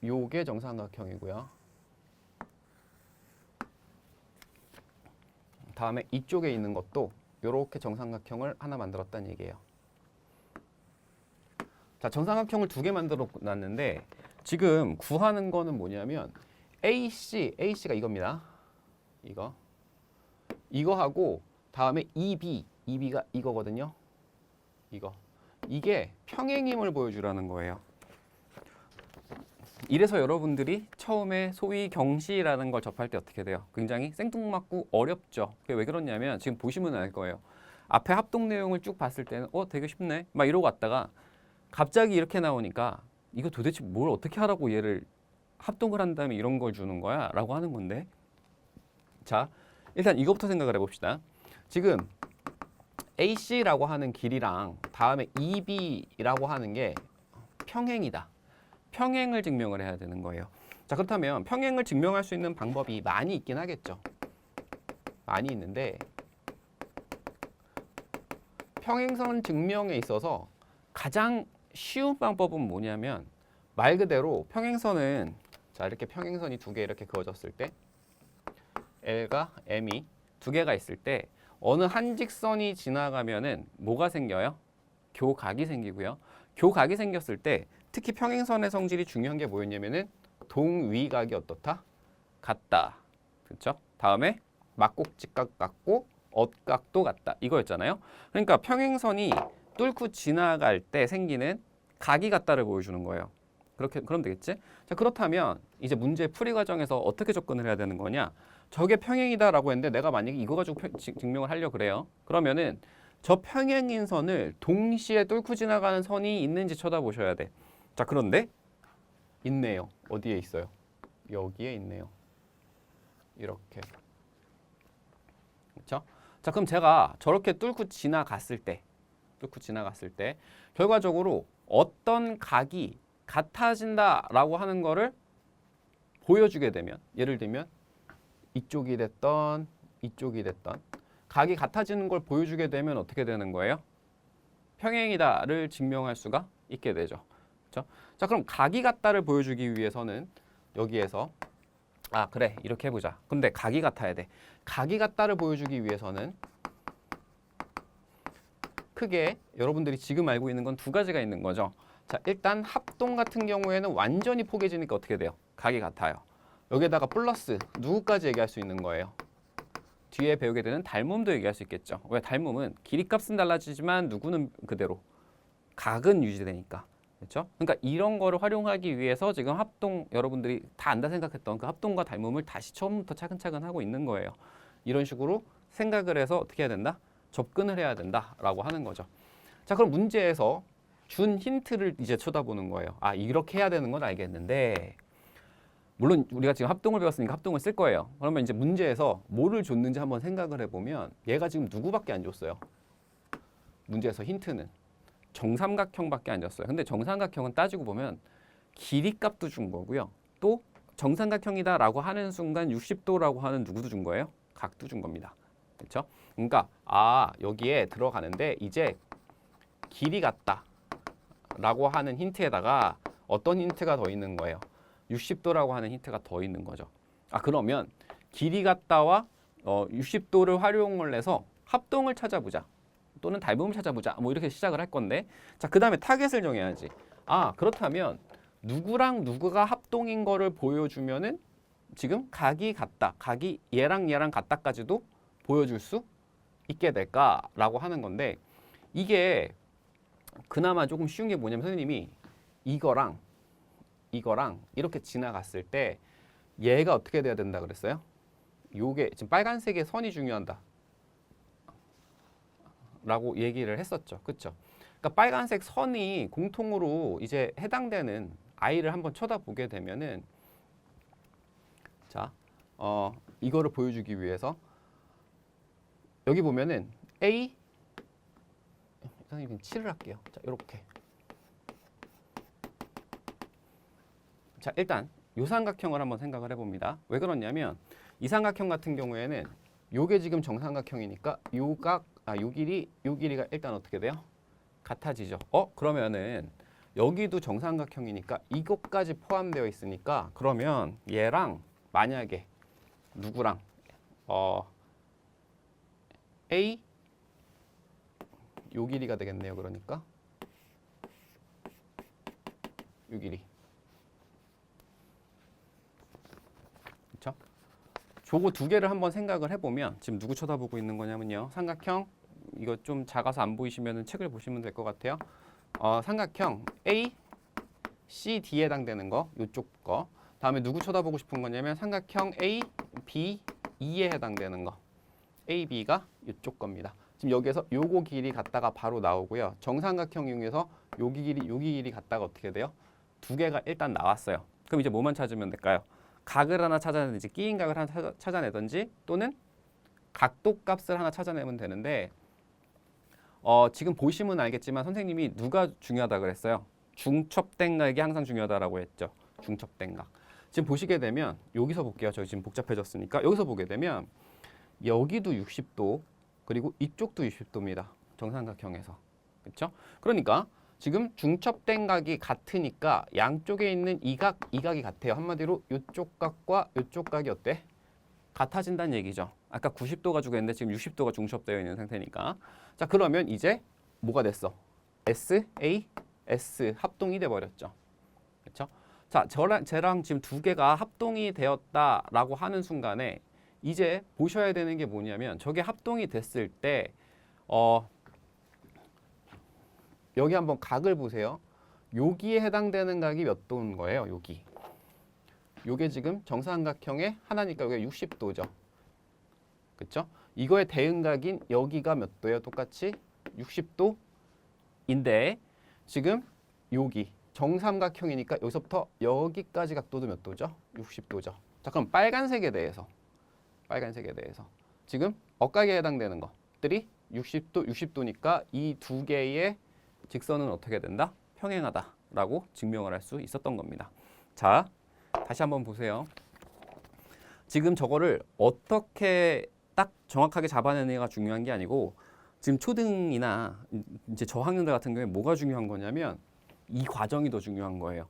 Speaker 1: 요게 정삼각형이고요. 다음에 이쪽에 있는 것도 요렇게 정삼각형을 하나 만들었다는 얘기예요. 자, 정삼각형을 2개 만들어 놨는데 지금 구하는 거는 뭐냐면 AC가 이겁니다. 이거하고 다음에 EB가 이거거든요. 이게 평행임을 보여주라는 거예요. 이래서 여러분들이 처음에 소위 경시라는 걸 접할 때 어떻게 돼요? 굉장히 생뚱맞고 어렵죠. 그게 왜 그러냐면 지금 보시면 알 거예요. 앞에 합동 내용을 쭉 봤을 때는 되게 쉽네 막 이러고 왔다가 갑자기 이렇게 나오니까 이거 도대체 뭘 어떻게 하라고 얘를 합동을 한 다음에 이런 걸 주는 거야? 라고 하는 건데 자, 일단 이것부터 생각을 해봅시다. 지금 AC라고 하는 길이랑 다음에 EB라고 하는 게 평행이다. 평행을 증명을 해야 되는 거예요. 자, 그렇다면 평행을 증명할 수 있는 방법이 많이 있긴 하겠죠. 많이 있는데 평행선 증명에 있어서 가장 쉬운 방법은 뭐냐면 말 그대로 평행선은 자, 이렇게 평행선이 2개 이렇게 그어졌을 때 L과 M이 2개가 있을 때 어느 한 직선이 지나가면은 뭐가 생겨요? 교각이 생기고요. 교각이 생겼을 때 특히 평행선의 성질이 중요한 게 뭐였냐면은 동위각이 어떻다? 같다. 그렇죠? 다음에 막곡직각 같고 엇각도 같다. 이거였잖아요. 그러니까 평행선이 뚫고 지나갈 때 생기는 각이 같다를 보여주는 거예요. 그럼 되겠지? 자, 그렇다면 이제 문제 풀이 과정에서 어떻게 접근을 해야 되는 거냐? 저게 평행이다라고 했는데 내가 만약에 이거 가지고 증명을 하려고 그래요. 그러면은 저 평행인 선을 동시에 뚫고 지나가는 선이 있는지 쳐다보셔야 돼. 자, 그런데 있네요. 어디에 있어요? 여기에 있네요. 이렇게. 그렇죠? 자, 그럼 제가 저렇게 뚫고 지나갔을 때 결과적으로 어떤 각이 같아진다라고 하는 거를 보여주게 되면 예를 들면 이쪽이 됐던 이쪽이 됐던 각이 같아지는 걸 보여주게 되면 어떻게 되는 거예요? 평행이다를 증명할 수가 있게 되죠. 그렇죠? 자, 그럼 각이 같다를 보여주기 위해서는 여기에서 아, 그래. 이렇게 해보자. 근데 각이 같아야 돼. 각이 같다를 보여주기 위해서는 크게 여러분들이 지금 알고 있는 건 두 가지가 있는 거죠. 자, 일단 합동 같은 경우에는 완전히 포개지니까 어떻게 돼요? 각이 같아요. 여기에다가 플러스 누구까지 얘기할 수 있는 거예요? 뒤에 배우게 되는 닮음도 얘기할 수 있겠죠. 왜 닮음은 길이값은 달라지지만 누구는 그대로 각은 유지되니까. 그렇죠? 그러니까 이런 거를 활용하기 위해서 지금 합동 여러분들이 다 안다 생각했던 그 합동과 닮음을 다시 처음부터 차근차근 하고 있는 거예요. 이런 식으로 생각을 해서 어떻게 해야 된다? 접근을 해야 된다라고 하는 거죠. 자, 그럼 문제에서 준 힌트를 이제 쳐다보는 거예요. 아, 이렇게 해야 되는 건 알겠는데 물론 우리가 지금 합동을 배웠으니까 합동을 쓸 거예요. 그러면 이제 문제에서 뭐를 줬는지 한번 생각을 해보면 얘가 지금 누구밖에 안 줬어요. 문제에서 힌트는 정삼각형밖에 안 줬어요. 근데 정삼각형은 따지고 보면 길이값도 준 거고요. 또 정삼각형이다라고 하는 순간 60도라고 하는 누구도 준 거예요? 각도 준 겁니다. 그렇죠? 그러니까 아, 여기에 들어가는데 이제 길이 같다라고 하는 힌트에다가 어떤 힌트가 더 있는 거예요? 60도라고 하는 힌트가 더 있는 거죠. 아, 그러면 길이 같다와 60도를 활용을 해서 합동을 찾아보자. 또는 닮음을 찾아보자. 뭐 이렇게 시작을 할 건데 자, 그 다음에 타겟을 정해야지. 아, 그렇다면 누구랑 누구가 합동인 거를 보여주면은 지금 각이 같다. 각이 얘랑 얘랑 같다까지도 보여줄 수 있게 될까라고 하는 건데 이게 그나마 조금 쉬운 게 뭐냐면 선생님이 이거랑 이렇게 지나갔을 때 얘가 어떻게 돼야 된다 그랬어요? 요게 지금 빨간색의 선이 중요하다 라고 얘기를 했었죠. 그렇죠? 그러니까 빨간색 선이 공통으로 이제 해당되는 아이를 한번 쳐다보게 되면은 자, 이거를 보여주기 위해서 여기 보면은 A 선생님 칠을 할게요. 자, 이렇게. 자, 일단 요 삼각형을 한번 생각을 해봅니다. 왜 그러냐면 이 삼각형 같은 경우에는 요게 지금 정삼각형이니까 요 길이가 일단 어떻게 돼요? 같아지죠. 그러면은 여기도 정삼각형이니까 이것까지 포함되어 있으니까 그러면 얘랑 만약에 누구랑 A 요 길이가 되겠네요. 그러니까 요 길이. 그렇죠? 저거 두 개를 한번 생각을 해보면 지금 누구 쳐다보고 있는 거냐면요. 삼각형 이거 좀 작아서 안 보이시면 책을 보시면 될 것 같아요. 삼각형 A, C, D에 해당되는 거 요쪽 거. 다음에 누구 쳐다보고 싶은 거냐면 삼각형 A, B, E에 해당되는 거. A, B가 요쪽 겁니다. 지금 여기에서 요거 길이 갖다가 바로 나오고요. 정삼각형 이용해서 여기 길이 갖다가 어떻게 돼요? 두 개가 일단 나왔어요. 그럼 이제 뭐만 찾으면 될까요? 각을 하나 찾아내든지 끼인 각을 하나 찾아내든지 또는 각도 값을 하나 찾아내면 되는데 지금 보시면 알겠지만 선생님이 누가 중요하다 그랬어요? 중첩된 각이 항상 중요하다라고 했죠. 중첩된 각. 지금 보시게 되면 여기서 볼게요. 저희 지금 복잡해졌으니까 여기서 보게 되면 여기도 60도 그리고 이쪽도 60도입니다. 정삼각형에서. 그렇죠? 그러니까 지금 중첩된 각이 같으니까 양쪽에 있는 이 각이 같아요. 한마디로 이쪽 각과 이쪽 각이 어때? 같아진다는 얘기죠. 아까 90도 가지고 했는데 지금 60도가 중첩되어 있는 상태니까. 자, 그러면 이제 뭐가 됐어? S, A, S 합동이 돼 버렸죠. 그렇죠? 자, 쟤랑 지금 두 개가 합동이 되었다라고 하는 순간에 이제 보셔야 되는 게 뭐냐면 저게 합동이 됐을 때 여기 한번 각을 보세요. 여기에 해당되는 각이 몇 도인 거예요? 여기. 요게 지금 정삼각형의 하나니까 여기가 60도죠. 그렇죠? 이거의 대응각인 여기가 몇 도예요? 똑같이 60도인데 지금 여기 정삼각형이니까 여기서부터 여기까지 각도도 몇 도죠? 60도죠. 자, 그럼 빨간색에 대해서 지금 억각에 해당되는 것들이 60도니까 이 두 개의 직선은 어떻게 된다? 평행하다라고 증명을 할 수 있었던 겁니다. 자, 다시 한번 보세요. 지금 저거를 어떻게 딱 정확하게 잡아내느냐가 중요한 게 아니고 지금 초등이나 이제 저학년들 같은 경우에 뭐가 중요한 거냐면 이 과정이 더 중요한 거예요.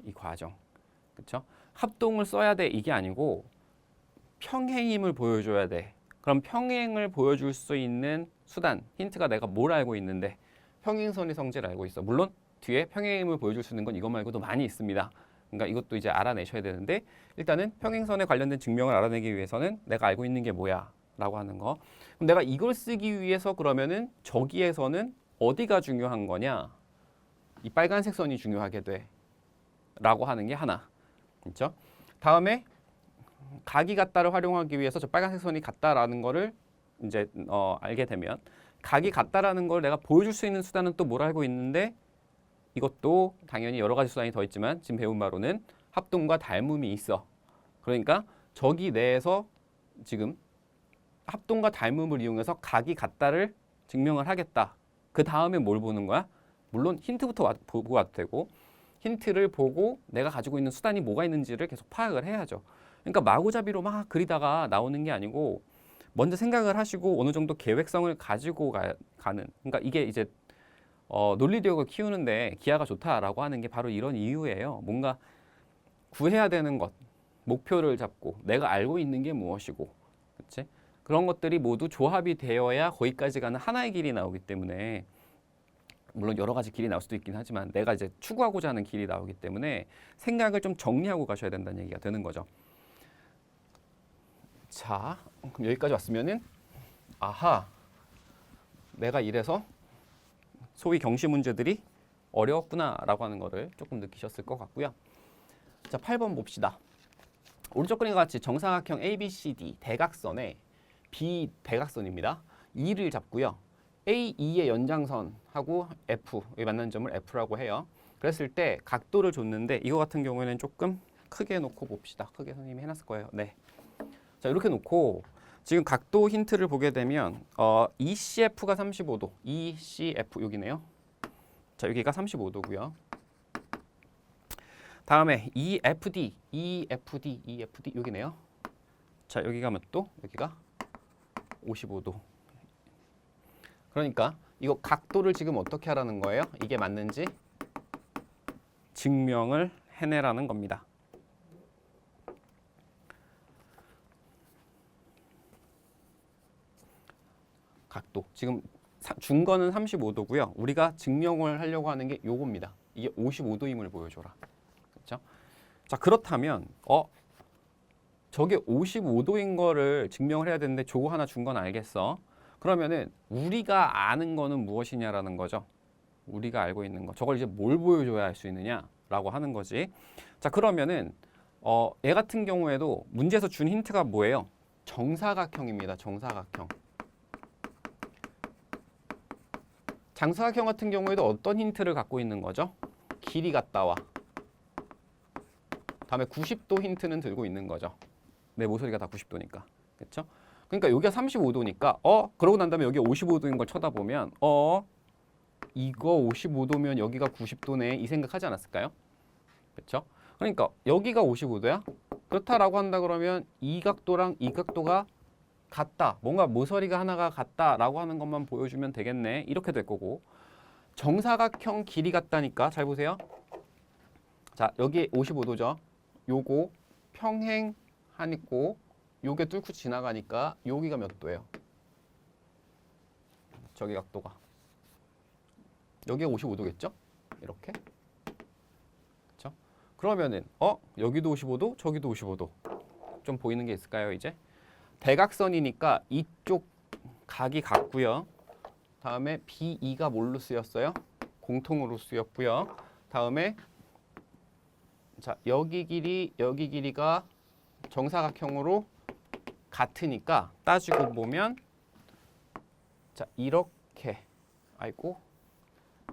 Speaker 1: 이 과정. 그렇죠? 합동을 써야 돼 이게 아니고 평행임을 보여줘야 돼. 그럼 평행을 보여줄 수 있는 수단, 힌트가 내가 뭘 알고 있는데 평행선의 성질을 알고 있어. 물론 뒤에 평행임을 보여줄 수 있는 건 이것 말고도 많이 있습니다. 그러니까 이것도 이제 알아내셔야 되는데 일단은 평행선에 관련된 증명을 알아내기 위해서는 내가 알고 있는 게 뭐야 라고 하는 거. 그럼 내가 이걸 쓰기 위해서 그러면은 저기에서는 어디가 중요한 거냐? 이 빨간색 선이 중요하게 돼 라고 하는 게 하나. 그렇죠? 다음에 각이 같다를 활용하기 위해서 저 빨간색 선이 같다라는 거를 이제 알게 되면 각이 같다라는 걸 내가 보여줄 수 있는 수단은 또 뭘 알고 있는데 이것도 당연히 여러 가지 수단이 더 있지만 지금 배운 바로는 합동과 닮음이 있어. 그러니까 저기 내에서 지금 합동과 닮음을 이용해서 각이 같다를 증명을 하겠다. 그 다음에 뭘 보는 거야? 물론 힌트부터 보고 와도 되고 힌트를 보고 내가 가지고 있는 수단이 뭐가 있는지를 계속 파악을 해야죠. 그러니까 마구잡이로 막 그리다가 나오는 게 아니고 먼저 생각을 하시고 어느 정도 계획성을 가지고 가는. 그러니까 이게 이제 논리력을 키우는데 기하가 좋다라고 하는 게 바로 이런 이유예요. 뭔가 구해야 되는 것, 목표를 잡고 내가 알고 있는 게 무엇이고, 그렇지? 그런 것들이 모두 조합이 되어야 거기까지 가는 하나의 길이 나오기 때문에 물론 여러 가지 길이 나올 수도 있긴 하지만 내가 이제 추구하고자 하는 길이 나오기 때문에 생각을 좀 정리하고 가셔야 된다는 얘기가 되는 거죠. 자, 그럼 여기까지 왔으면은 아하, 내가 이래서 소위 경시 문제들이 어려웠구나라고 하는 거를 조금 느끼셨을 것 같고요. 자, 8번 봅시다. 오른쪽 그림과 같이 정사각형 ABCD 대각선에 B 대각선입니다. 2를 잡고요. A2의 연장선하고 F, 여기 만나는 점을 F라고 해요. 그랬을 때 각도를 줬는데 이거 같은 경우에는 조금 크게 놓고 봅시다. 크게 선생님이 해놨을 거예요. 네. 자, 이렇게 놓고 지금 각도 힌트를 보게 되면 ECF가 35도, ECF 여기네요. 자, 여기가 35도고요. 다음에 EFD, EFD, EFD 여기네요. 자, 여기가 몇 도? 여기가 55도. 그러니까 이거 각도를 지금 어떻게 하라는 거예요? 이게 맞는지 증명을 해내라는 겁니다. 각도. 지금 준 거는 35도고요. 우리가 증명을 하려고 하는 게 요겁니다. 이게 55도임을 보여줘라. 그렇죠? 자, 그렇다면 저게 55도인 거를 증명을 해야 되는데 저거 하나 준 건 알겠어. 그러면은 우리가 아는 거는 무엇이냐라는 거죠. 우리가 알고 있는 거. 저걸 이제 뭘 보여줘야 할 수 있느냐라고 하는 거지. 자, 그러면은 얘 같은 경우에도 문제에서 준 힌트가 뭐예요? 정사각형입니다. 정사각형. 장사각형 같은 경우에도 어떤 힌트를 갖고 있는 거죠? 길이 같다와 다음에 90도 힌트는 들고 있는 거죠. 내 모서리가 다 90도니까. 그렇죠? 그러니까 여기가 35도니까 그러고 난 다음에 여기 55도인 걸 쳐다보면 이거 55도면 여기가 90도네 이 생각하지 않았을까요? 그렇죠? 그러니까 여기가 55도야? 그렇다라고 한다 그러면 이 각도랑 이 각도가 같다. 뭔가 모서리가 하나가 같다라고 하는 것만 보여주면 되겠네. 이렇게 될 거고 정사각형 길이 같다니까 잘 보세요. 자, 여기 55도죠. 요거 평행 한 있고 요게 뚫고 지나가니까 여기가 몇 도예요? 저기 각도가 여기가 55도겠죠? 이렇게. 그렇죠? 그러면은 여기도 55도, 저기도 55도. 좀 보이는 게 있을까요, 이제? 대각선이니까 이쪽 각이 같고요. 다음에 B2가 뭘로 쓰였어요? 공통으로 쓰였고요. 다음에 자, 여기 길이가 정사각형으로 같으니까 따지고 보면 자, 이렇게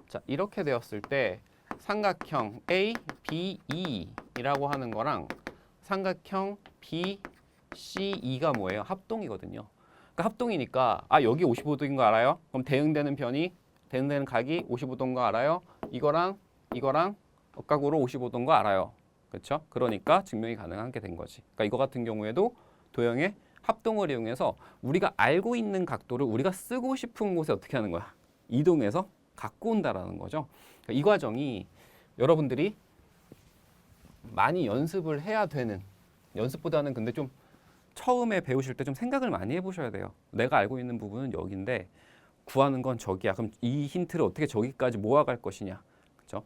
Speaker 1: 자, 이렇게 되었을 때 삼각형 A, B, E이라고 하는 거랑 삼각형 B, C2가 뭐예요? 합동이거든요. 그러니까 합동이니까 여기 55도인 거 알아요? 그럼 대응되는 각이 55도인 거 알아요? 이거랑 억각으로 55도인 거 알아요. 그렇죠? 그러니까 증명이 가능하게 된 거지. 그러니까 이거 같은 경우에도 도형의 합동을 이용해서 우리가 알고 있는 각도를 우리가 쓰고 싶은 곳에 어떻게 하는 거야? 이동해서 갖고 온다라는 거죠. 그러니까 이 과정이 여러분들이 많이 연습을 해야 되는, 연습보다는 근데 좀 처음에 배우실 때 좀 생각을 많이 해보셔야 돼요. 내가 알고 있는 부분은 여기인데 구하는 건 저기야. 그럼 이 힌트를 어떻게 저기까지 모아갈 것이냐. 그렇죠?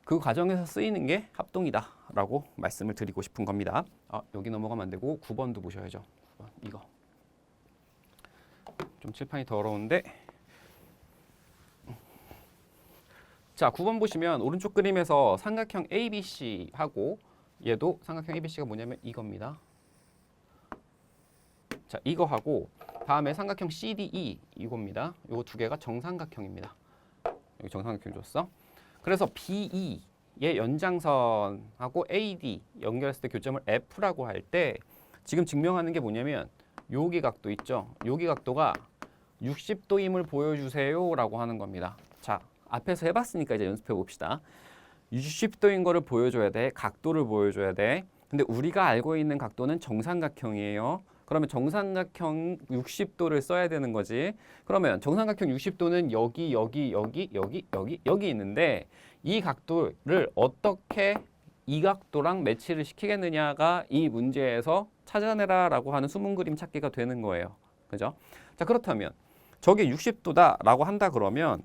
Speaker 1: 그 과정에서 쓰이는 게 합동이다라고 말씀을 드리고 싶은 겁니다. 여기 넘어가면 안 되고 9번도 보셔야죠. 9번 이거. 좀 칠판이 더러운데. 자, 9번 보시면 오른쪽 그림에서 삼각형 ABC하고 얘도 삼각형 ABC가 뭐냐면 이겁니다. 자, 이거하고 다음에 삼각형 CDE 이겁니다. 요 두 개가 정삼각형입니다. 여기 정삼각형 줬어. 그래서 BE의 연장선하고 AD 연결했을 때 교점을 F라고 할 때 지금 증명하는 게 뭐냐면 여기 각도 있죠. 여기 각도가 60도임을 보여주세요 라고 하는 겁니다. 자, 앞에서 해봤으니까 이제 연습해 봅시다. 60도인 거를 보여줘야 돼. 각도를 보여줘야 돼. 근데 우리가 알고 있는 각도는 정삼각형이에요. 그러면 정삼각형 60도를 써야 되는 거지. 그러면 정삼각형 60도는 여기 있는데 이 각도를 어떻게 이 각도랑 매치를 시키겠느냐가 이 문제에서 찾아내라라고 하는 숨은 그림 찾기가 되는 거예요. 그죠? 자, 그렇다면 저게 60도다라고 한다 그러면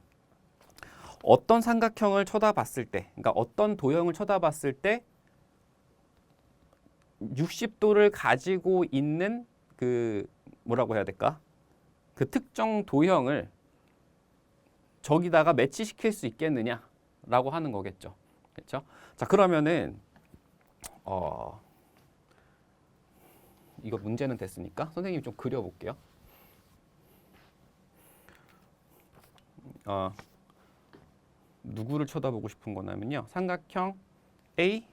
Speaker 1: 어떤 삼각형을 쳐다봤을 때, 그러니까 어떤 도형을 쳐다봤을 때 60도를 가지고 있는 그 뭐라고 해야 될까? 그 특정 도형을 저기다가 매치시킬 수 있겠느냐라고 하는 거겠죠. 그렇죠? 자, 그러면은 이거 문제는 됐으니까 선생님이 좀 그려볼게요. 누구를 쳐다보고 싶은 거냐면요. 삼각형 A,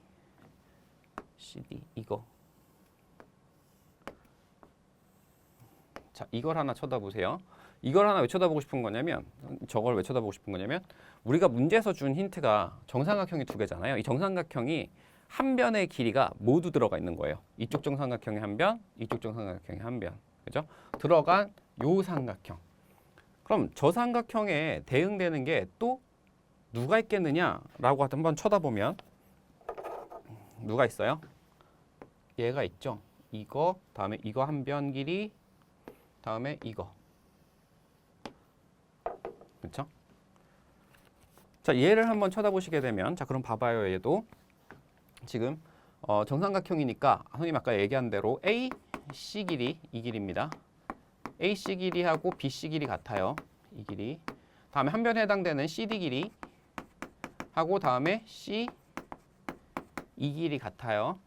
Speaker 1: CD 이거. 자, 이걸 하나 쳐다보세요. 이걸 하나 왜 쳐다보고 싶은 거냐면 저걸 왜 쳐다보고 싶은 거냐면 우리가 문제에서 준 힌트가 정삼각형이 두 개잖아요. 이 정삼각형이 한 변의 길이가 모두 들어가 있는 거예요. 이쪽 정삼각형이 한 변, 이쪽 정삼각형이 한 변. 그죠? 들어간 요 삼각형. 그럼 저 삼각형에 대응되는 게 또 누가 있겠느냐라고 한번 쳐다보면 누가 있어요? 얘가 있죠. 이거, 다음에 이거 한 변 길이, 다음에 이거. 그렇죠? 자, 얘를 한번 쳐다보시게 되면 자, 그럼 봐봐요. 얘도 지금 정삼각형이니까 선생님 아까 얘기한 대로 AC 길이 이 길입니다. AC 길이하고 BC 길이 같아요. 이 길이. 다음에 한 변에 해당되는 CD 길이 하고 다음에 C 이 길이 같아요.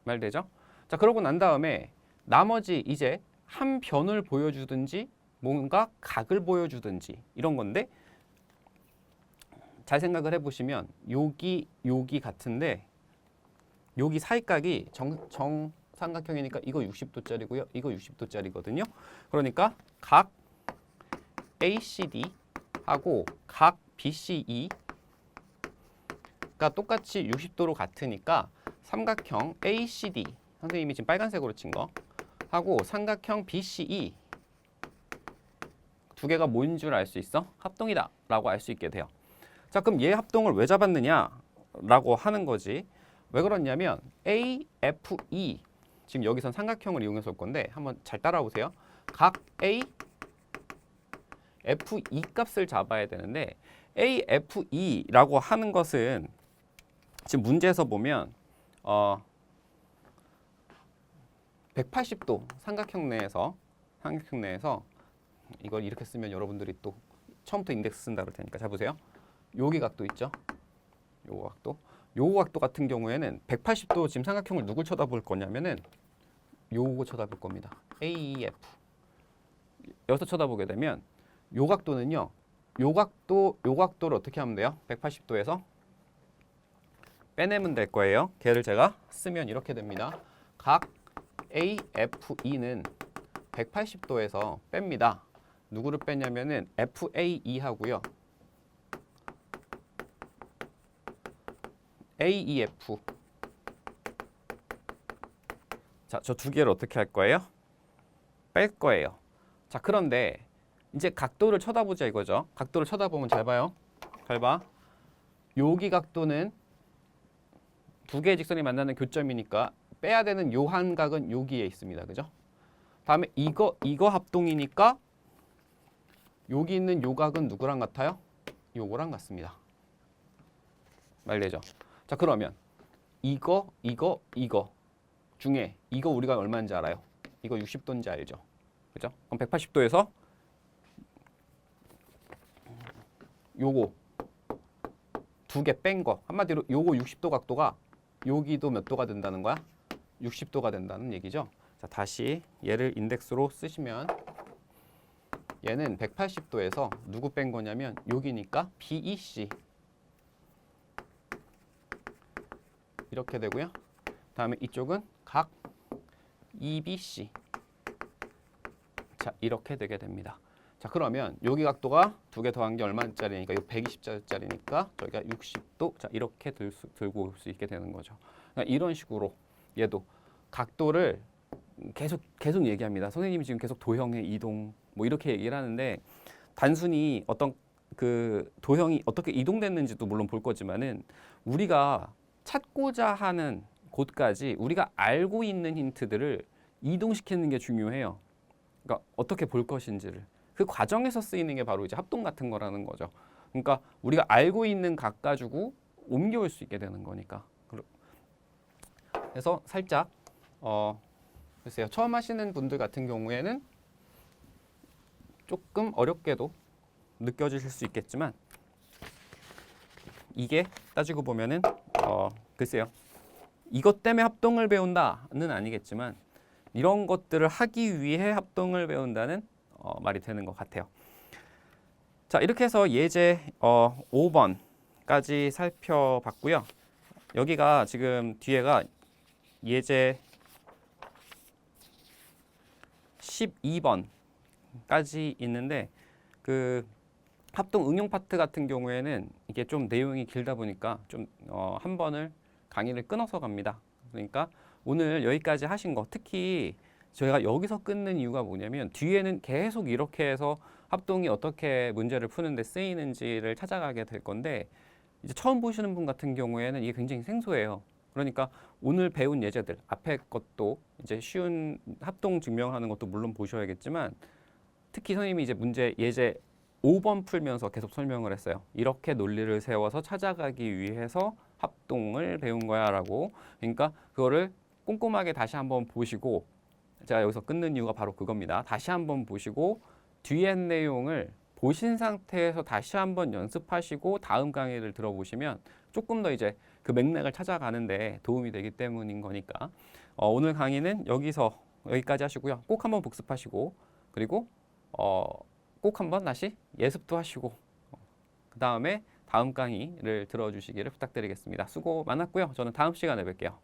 Speaker 1: 말되죠? 자, 그러고 난 다음에 나머지 이제 한 변을 보여주든지 뭔가 각을 보여주든지 이런 건데 잘 생각을 해보시면 여기 같은데 여기 사이각이 정삼각형이니까 이거 60도짜리고요. 이거 60도짜리거든요. 그러니까 각 ACD 하고 각 BCE가 똑같이 60도로 같으니까 삼각형 ACD 선생님이 지금 빨간색으로 친 거 하고 삼각형 BCE 두 개가 뭔 줄 알 수 있어? 합동이다 라고 알 수 있게 돼요. 자, 그럼 얘 합동을 왜 잡았느냐 라고 하는 거지. 왜 그렇냐면 AFE 지금 여기선 삼각형을 이용해서 올 건데 한번 잘 따라오세요. 각 A FE 값을 잡아야 되는데 AFE라고 하는 것은 지금 문제에서 보면 180도 삼각형 내에서 이걸 이렇게 쓰면 여러분들이 또 처음부터 인덱스 쓴다 그럴 테니까 자 보세요. 여기 각도 있죠? 요거 각도 같은 경우에는 180도 지금 삼각형을 누굴 쳐다볼 거냐면은 요거 쳐다볼 겁니다. AEF. 여기서 쳐다보게 되면 요 각도는요. 요 각도를 어떻게 하면 돼요? 180도에서 빼내면 될 거예요. 걔를 제가 쓰면 이렇게 됩니다. 각 AFE는 180도에서 뺍니다. 누구를 빼냐면은 FAE 하고요. AEF.
Speaker 2: 자, 저 두 개를 어떻게 할 거예요?
Speaker 1: 뺄 거예요. 자, 그런데 이제 각도를 쳐다보자 이거죠. 각도를 쳐다보면 잘 봐요. 잘 봐. 여기 각도는 두 개의 직선이 만나는 교점이니까 빼야 되는 요 한 각은 여기에 있습니다. 그죠? 다음에 이거 합동이니까 여기 있는 요 각은 누구랑 같아요? 요거랑 같습니다. 말되죠? 자, 그러면 이거 중에 이거 우리가 얼마인지 알아요? 이거 60도인지 알죠? 그죠? 그럼 180도에서 요거 두 개 뺀 거 한마디로 요거 60도 각도가 여기도 몇 도가 된다는 거야? 60도가 된다는 얘기죠. 자, 다시 얘를 인덱스로 쓰시면 얘는 180도에서 누구 뺀 거냐면 여기니까 BEC 이렇게 되고요. 다음에 이쪽은 각 EBC. 자, 이렇게 되게 됩니다. 자, 그러면 여기 각도가 두 개 더한 게 얼마짜리니까 이거 120짜리니까 저기가 60도. 자, 이렇게 들고 올 수 있게 되는 거죠. 그러니까 이런 식으로 얘도 각도를 계속 얘기합니다. 선생님이 지금 계속 도형의 이동 뭐 이렇게 얘기를 하는데 단순히 어떤 그 도형이 어떻게 이동됐는지도 물론 볼 거지만은 우리가 찾고자 하는 곳까지 우리가 알고 있는 힌트들을 이동시키는 게 중요해요. 그러니까 어떻게 볼 것인지를 그 과정에서 쓰이는 게 바로 이제 합동 같은 거라는 거죠. 그러니까 우리가 알고 있는 각 가지고 옮겨올 수 있게 되는 거니까. 그래서 살짝 글쎄요. 처음 하시는 분들 같은 경우에는 조금 어렵게도 느껴지실 수 있겠지만 이게 따지고 보면은 글쎄요. 이것 때문에 합동을 배운다는 아니겠지만 이런 것들을 하기 위해 합동을 배운다는 말이 되는 것 같아요. 자, 이렇게 해서 예제 5번까지 살펴봤고요. 여기가 지금 뒤에가 예제 12번까지 있는데 그 합동 응용 파트 같은 경우에는 이게 좀 내용이 길다 보니까 좀 한 번을 강의를 끊어서 갑니다. 그러니까 오늘 여기까지 하신 거 특히 저희가 여기서 끊는 이유가 뭐냐면 뒤에는 계속 이렇게 해서 합동이 어떻게 문제를 푸는데 쓰이는지를 찾아가게 될 건데 이제 처음 보시는 분 같은 경우에는 이게 굉장히 생소해요. 그러니까 오늘 배운 예제들 앞에 것도 이제 쉬운 합동 증명하는 것도 물론 보셔야겠지만 특히 선생님이 이제 문제 예제 5번 풀면서 계속 설명을 했어요. 이렇게 논리를 세워서 찾아가기 위해서 합동을 배운 거야 라고. 그러니까 그거를 꼼꼼하게 다시 한번 보시고 제가 여기서 끊는 이유가 바로 그겁니다. 다시 한번 보시고 뒤에 내용을 보신 상태에서 다시 한번 연습하시고 다음 강의를 들어보시면 조금 더 이제 그 맥락을 찾아가는데 도움이 되기 때문인 거니까 오늘 강의는 여기까지 하시고요. 꼭 한번 복습하시고 그리고 꼭 한번 다시 예습도 하시고 그 다음에 다음 강의를 들어주시기를 부탁드리겠습니다. 수고 많았고요. 저는 다음 시간에 뵐게요.